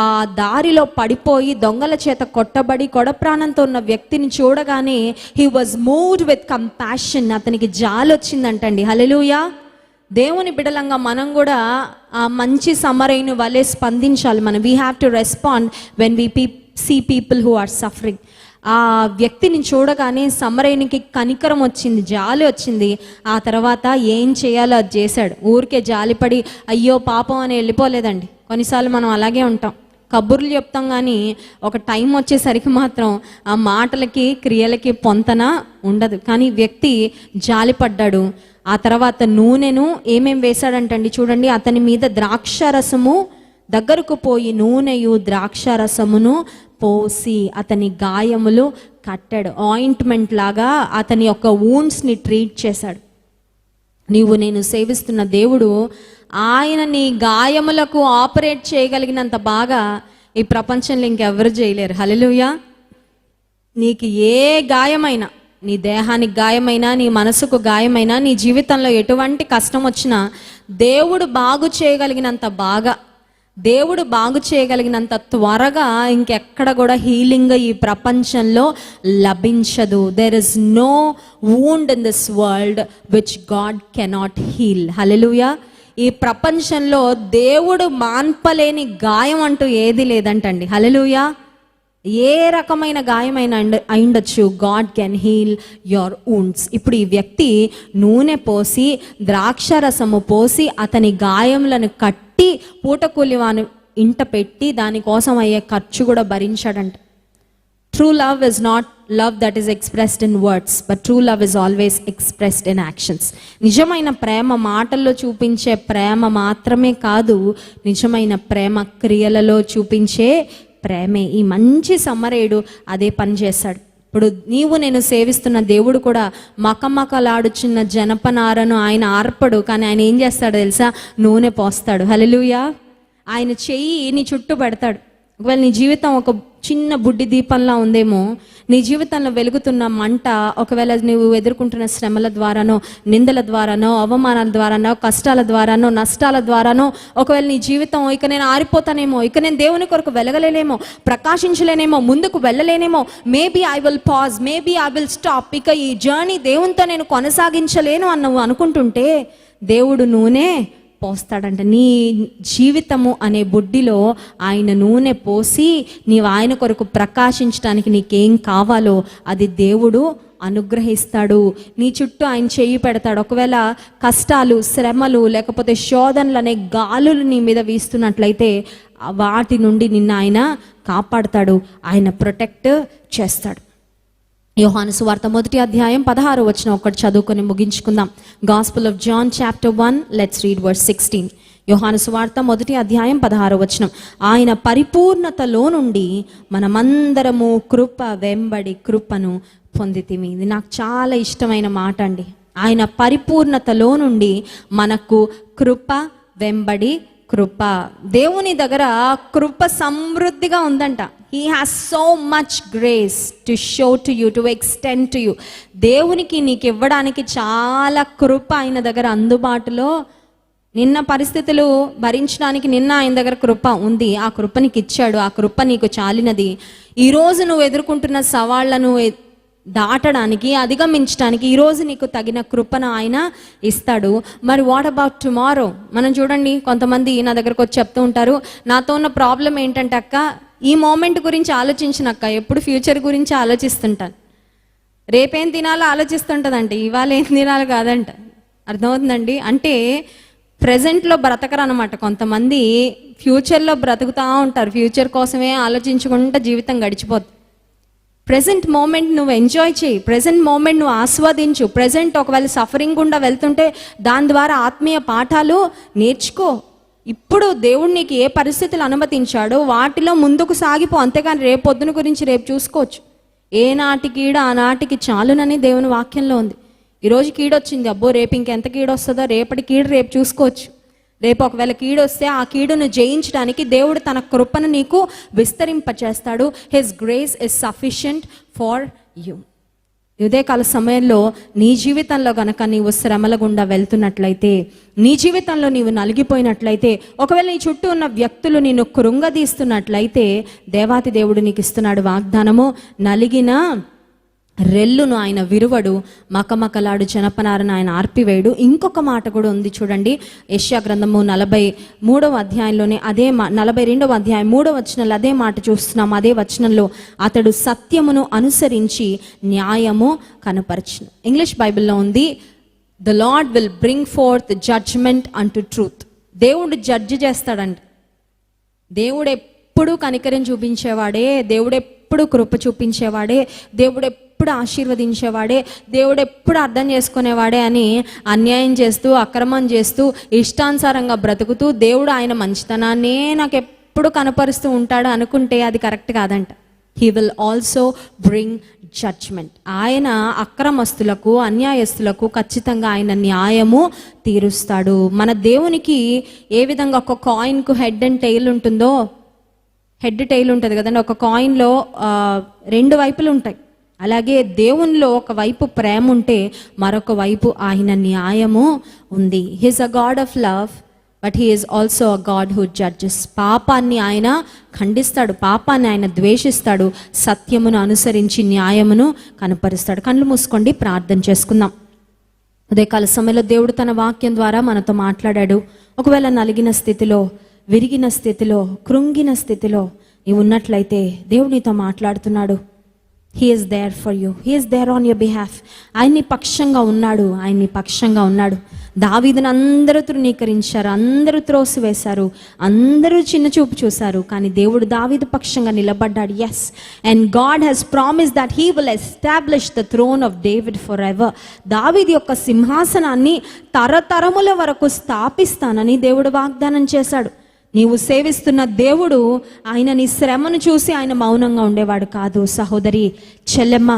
ఆ దారిలో పడిపోయి దొంగల చేత కొట్టబడి కొడప్రాణంతో ఉన్న వ్యక్తిని చూడగానే he was moved with compassion. అతనికి జాలి వచ్చిందంటండి. హల్లెలూయా. దేవుని బిడలంగా మనం కూడా ఆ మంచి సమరయుని వలె స్పందించాలి. మనం we have to respond when we see people who are suffering. ఆ వ్యక్తిని చూడగానే సమరయునికి కనికరం వచ్చింది, జాలి వచ్చింది. ఆ తర్వాత ఏం చేయాలో అది చేశాడు. ఊరికే జాలిపడి అయ్యో పాపం అని వెళ్ళిపోలేదండి. కొన్నిసార్లు మనం అలాగే ఉంటాం, కబుర్లు చెప్తాం కానీ ఒక టైం వచ్చేసరికి మాత్రం ఆ మాటలకి క్రియలకి పొంతన ఉండదు. కానీ వ్యక్తి జాలిపడ్డాడు. ఆ తర్వాత నూనెను ఏమేం వేశాడంటండి చూడండి. అతని మీద ద్రాక్షరసము దగ్గరకు పోయి నూనెయు ద్రాక్షరసమును పోసి అతని గాయములు కట్టాడు. ఆయింట్మెంట్ లాగా అతని యొక్క వూండ్స్ని ట్రీట్ చేశాడు. నీవు నేను సేవిస్తున్న దేవుడు ఆయన నీ గాయములకు ఆపరేట్ చేయగలిగినంత బాగా ఈ ప్రపంచంలో ఇంకెవరు చేయలేరు. హల్లెలూయా. నీకు ఏ గాయమైనా, నీ దేహానికి గాయమైనా, నీ మనసుకు గాయమైనా, నీ జీవితంలో ఎటువంటి కష్టం వచ్చినా దేవుడు బాగు చేయగలిగినంత బాగా, దేవుడు బాగు చేయగలిగినంత త్వరగా ఇంకెక్కడ కూడా హీలింగ్ ఈ ప్రపంచంలో లభించదు. There is no wound in this world which God cannot heal. Hallelujah. ఈ ప్రపంచంలో దేవుడు మాన్పలేని గాయం అంటూ ఏది లేదంటండి. హల్లెలూయా. ఏ రకమైన గాయమైనా అయిండొచ్చు, God can heal your wounds. ఇప్పుడు ఈ వ్యక్తి నూనె పోసి ద్రాక్షరసము పోసి అతని గాయములను కట్టి పూటకూలి వాని ఇంట పెట్టి దానికోసం అయ్యే ఖర్చు కూడా భరించాడంట. True love is not love that is expressed in words, but true love is always expressed in actions. నిజమైన ప్రేమ మాటల్లో చూపించే ప్రేమ మాత్రమే కాదు, నిజమైన ప్రేమ క్రియలలో చూపించే ప్రేమే. ఈ మంచి సమరయుడు అదే పని చేశాడు. ఇప్పుడు నీవు నేను సేవిస్తున్న దేవుడు కూడా మకమకలాడుచున్న జనపనారను ఆయన ఆర్పడు, కానీ ఆయన ఏం చేస్తాడు తెలుసా? నూనె పోస్తాడు. హల్లెలూయా. ఆయన చెయ్యి నీ చుట్టూ పెడతాడు. ఒకవేళ నీ జీవితం ఒక చిన్న బుడ్డి దీపంలా ఉందేమో, నీ జీవితంలో వెలుగుతున్న మంట ఒకవేళ నువ్వు ఎదుర్కొంటున్న శ్రమల ద్వారానో, నిందల ద్వారానో, అవమానాల ద్వారానో, కష్టాల ద్వారానో, నష్టాల ద్వారానో, ఒకవేళ నీ జీవితం ఇక నేను ఆరిపోతానేమో, ఇక నేను దేవుని కొరకు వెలగలేనేమో, ప్రకాశించలేనేమో, ముందుకు వెళ్ళలేనేమో, maybe I will pause, maybe I will stop, ఇక ఈ జర్నీ దేవునితో నేను కొనసాగించలేను అని నువ్వు అనుకుంటుంటే దేవుడు నూనె పోస్తాడంట. నీ జీవితము అనే బుడ్డిలో ఆయన నూనె పోసి నీవు ఆయన కొరకు ప్రకాశించడానికి నీకేం కావాలో అది దేవుడు అనుగ్రహిస్తాడు. నీ చుట్టూ ఆయన చెయ్యి పెడతాడు. ఒకవేళ కష్టాలు, శ్రమలు, లేకపోతే శోధనలు అనే గాలులు నీ మీద వీస్తున్నట్లయితే వాటి నుండి నిన్ను ఆయన కాపాడుతాడు, ఆయన ప్రొటెక్ట్ చేస్తాడు. యోహాను సువార్త 1వ అధ్యాయం 16వ వచనం ఒకటి చదువుకొని ముగించుకుందాం. Gospel of John chapter 1, let's read verse 16. Yohanu సువార్త 1వ అధ్యాయం 16వ వచనం. ఆయన పరిపూర్ణతలో నుండి మనమందరము కృప వెంబడి కృపను పొందితిమి. ఇది నాకు చాలా ఇష్టమైన మాట అండి. ఆయన పరిపూర్ణతలో నుండి మనకు కృప వెంబడి కృప. దేవుని దగ్గర కృప సమృద్ధిగా ఉందంట. He has so much grace to show to you, to extend to you. దేవునికి నీకు ఇవ్వడానికి చాలా కృప ఆయన దగ్గర అందుబాటులో నిన్న పరిస్థితులు భరించడానికి నిన్న ఆయన దగ్గర కృప ఉంది, ఆ కృప నీకు ఇచ్చాడు, ఆ కృప నీకు చాలినది. ఈరోజు నువ్వు ఎదుర్కొంటున్న సవాళ్లను దాటడానికి, అధిగమించడానికి ఈరోజు నీకు తగిన కృపను ఆయన ఇస్తాడు. మరి వాట్ అబౌట్ టుమారో? మనం చూడండి, కొంతమంది నా దగ్గరకు వచ్చి చెప్తూ ఉంటారు, నాతో ఉన్న ప్రాబ్లం ఏంటంటే అక్క, ఈ మూమెంట్ గురించి ఆలోచించినక్క, ఎప్పుడు ఫ్యూచర్ గురించి ఆలోచిస్తుంటాను. రేపేం తినాలో ఆలోచిస్తుంటుందంట, ఇవాళ ఏం తినాలో కాదంట. అర్థమవుతుందండి? అంటే ప్రజెంట్లో బ్రతకరు అనమాట. కొంతమంది ఫ్యూచర్లో బ్రతుకుతూ ఉంటారు, ఫ్యూచర్ కోసమే ఆలోచించుకుంటూ జీవితం గడిచిపోతుంది. ప్రజెంట్ మూమెంట్ నువ్వు ఎంజాయ్ చేయి, ప్రజెంట్ మూమెంట్ నువ్వు ఆస్వాదించు. ప్రజెంట్ ఒకవేళ సఫరింగ్ గుండా వెళ్తుంటే దాని ద్వారా ఆత్మీయ పాఠాలు నేర్చుకో. ఇప్పుడు దేవుడు నీకు ఏ పరిస్థితులు అనుమతించాడో వాటిలో ముందుకు సాగిపో, అంతేగాని రేపు పొద్దున గురించి రేపు చూసుకోవచ్చు. ఏ నాటి కీడ ఆనాటికి చాలునని దేవుని వాక్యంలో ఉంది. ఈరోజు కీడొచ్చింది, అబ్బో రేపు ఇంకెంత కీడొస్తుందో, రేపటి కీడు రేపు చూసుకోవచ్చు. రేపు ఒకవేళ కీడొస్తే ఆ కీడును జయించడానికి దేవుడు తన కృపను నీకు విస్తరింపచేస్తాడు. His grace is sufficient for you. ఉదయకాల సమయంలో నీ జీవితంలో గనక నీవు శ్రమల గుండా వెళ్తున్నట్లయితే, నీ జీవితంలో నీవు నలిగిపోయినట్లయితే, ఒకవేళ నీ చుట్టూ ఉన్న వ్యక్తులు నిన్ను కృంగదీస్తున్నట్లయితే, దేవాతి దేవుడు నీకు ఇస్తున్నాడు వాగ్దానము, నలిగిన రెల్లును ఆయన విరువడు, మకమకలాడు జనపనారను ఆయన ఆర్పివేయుడు. ఇంకొక మాట కూడా ఉంది చూడండి, యెషయా గ్రంథము 43వ అధ్యాయంలోనే అదే 42వ అధ్యాయం 3వ వచనంలో అదే మాట చూస్తున్నాం. అదే వచనంలో, అతడు సత్యమును అనుసరించి న్యాయము కనపరచును. ఇంగ్లీష్ బైబిల్లో ఉంది, the Lord will bring forth judgment unto truth. దేవుడు జడ్జి చేస్తాడంట. దేవుడు ఎప్పుడు కనికరం చూపించేవాడే, దేవుడు ఎప్పుడు కృప చూపించేవాడే, దేవుడు ఎప్పుడు ఆశీర్వదించేవాడే, దేవుడు ఎప్పుడు అర్థం చేసుకునేవాడే అని అన్యాయం చేస్తూ, అక్రమం చేస్తూ, ఇష్టానుసారంగా బ్రతుకుతూ దేవుడు ఆయన మంచితనాన్నే నాకు ఎప్పుడు కనపరుస్తూ ఉంటాడు అనుకుంటే అది కరెక్ట్ కాదంట. He will also bring judgment. ఆయన అక్రమస్తులకు, అన్యాయస్తులకు ఖచ్చితంగా ఆయన న్యాయము తీరుస్తాడు. మన దేవునికి ఏ విధంగా ఒక కాయిన్కు హెడ్ అండ్ టెయిల్ ఉంటుందో, హెడ్ టెయిల్ ఉంటుంది కదండి, ఒక కాయిన్లో 2 వైపులు ఉంటాయి. అలాగే దేవునిలో ఒక వైపు ప్రేమ ఉంటే మరొక వైపు ఆయన న్యాయము ఉంది. He's a God of love, but he is also a God who judges. పాపాన్ని ఆయన ఖండిస్తాడు, పాపాన్ని ఆయన ద్వేషిస్తాడు, సత్యమును అనుసరించి న్యాయమును కనపరుస్తాడు. కళ్ళు మూసుకోండి, ప్రార్థన చేసుకుందాం. ఉదయకాల సమయంలో దేవుడు తన వాక్యం ద్వారా మనతో మాట్లాడాడు. ఒకవేళ నలిగిన స్థితిలో, విరిగిన స్థితిలో, కృంగిన స్థితిలో నీవు ఉన్నట్లయితే దేవుడు నీతో మాట్లాడుతున్నాడు. He is there for you, he is there on your behalf. ఆయన్ని పక్షంగా ఉన్నాడు, ఆయన్ని పక్షంగా ఉన్నాడు. దావీదును అందరూ తృణీకరించారు, అందరూ త్రోసివేశారు, అందరూ చిన్న చూపు చూశారు, కానీ దేవుడు దావీదు పక్షంగా నిలబడ్డాడు. Yes, and God has promised that he will establish the throne of David forever. దావీదు యొక్క సింహాసనాన్ని తరతరముల వరకు స్థాపిస్తానని దేవుడు వాగ్దానం చేశాడు. నీవు సేవిస్తున్న దేవుడు, ఆయన నీ శ్రమను చూసి ఆయన మౌనంగా ఉండేవాడు కాదు. సహోదరి, చెల్లెమ్మ,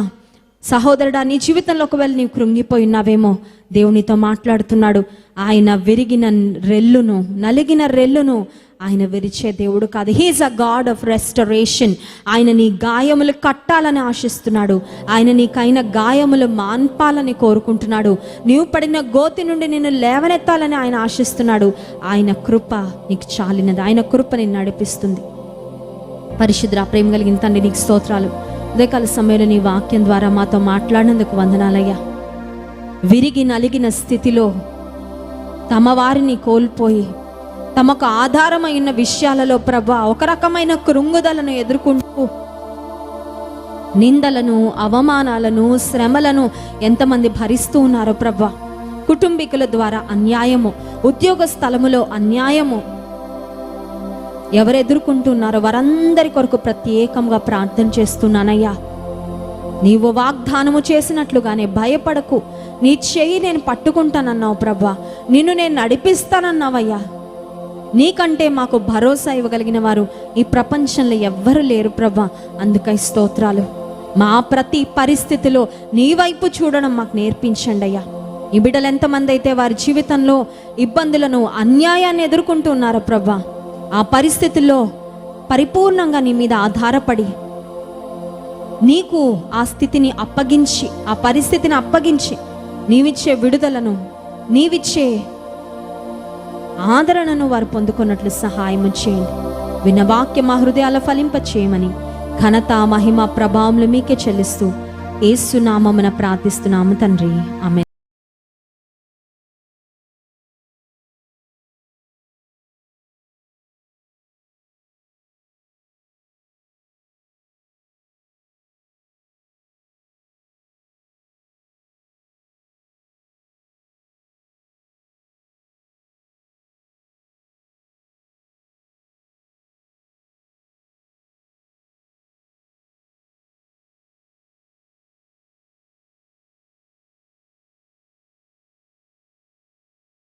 సహోదరుడా, నీ జీవితంలో ఒకవేళ నీవు కృంగిపోయి ఉన్నావేమో, దేవునితో మాట్లాడుతున్నాడు. ఆయన విరిగిన రెల్లును, నలిగిన రెల్లును ఆయన విరిచే దేవుడు కాదు. He is a God of restoration. ఆయన నీ గాయములు కట్టాలని ఆశిస్తున్నాడు. ఆయన నీకైన గాయములు మాన్పాలని కోరుకుంటున్నాడు. నీవు పడిన గోతి నుండి నిన్ను లేవనెత్తాలని ఆయన ఆశిస్తున్నాడు. ఆయన కృప నీకు చాలినది, ఆయన కృప నిన్ను నడిపిస్తుంది. పరిశుద్ధ ప్రేమ కలిగిన తండ్రి, నీకు స్తోత్రాలు. ఉదయకాల సమయంలో నీ వాక్యం ద్వారా మాతో మాట్లాడినందుకు వందనాలయ్యా. విరిగి నలిగిన స్థితిలో తమ వారిని కోల్పోయి తమకు ఆధారమైన విషయాలలో ప్రభా ఒక రకమైన కృంగుదలను ఎదుర్కొంటూ నిందలను, అవమానాలను, శ్రమలను ఎంతమంది భరిస్తూ ఉన్నారో ప్రభా. కుటుంబీకుల ద్వారా అన్యాయము, ఉద్యోగ స్థలములో అన్యాయము ఎవరు ఎదుర్కొంటున్నారో వారందరి కొరకు ప్రత్యేకంగా ప్రార్థన చేస్తున్నానయ్యా. నీవు వాగ్దానము చేసినట్లుగానే భయపడకు, నీ చెయ్యి నేను పట్టుకుంటానన్నావు ప్రభా, నిన్ను నేను నడిపిస్తానన్నావయ్యా. నీకంటే మాకు భరోసా ఇవ్వగలిగిన వారు ఈ ప్రపంచంలో ఎవ్వరు లేరు ప్రభా. అందుకై స్తోత్రాలు. మా ప్రతి పరిస్థితిలో నీ వైపు చూడడం మాకు నేర్పించండి అయ్యా. ఈ బిడ్డలు ఎంతమంది అయితే వారి జీవితంలో ఇబ్బందులను, అన్యాయాన్ని ఎదుర్కొంటున్నారో ప్రభా, ఆ పరిస్థితుల్లో పరిపూర్ణంగా నీ మీద ఆధారపడి నీకు ఆ స్థితిని అప్పగించి, ఆ పరిస్థితిని అప్పగించి నీవిచ్చే విడుదలను, నీవిచ్చే ఆదరణను వారు పొందుకున్నట్లు సహాయం చేయండి. విన్న వాక్యం మా హృదయాల ఫలింప చేయమని ఘనత మహిమ ప్రభావములు మీకే చెల్లిస్తూ యేసు నామమున ప్రార్థిస్తున్నాము తండ్రి. ఆమేన్.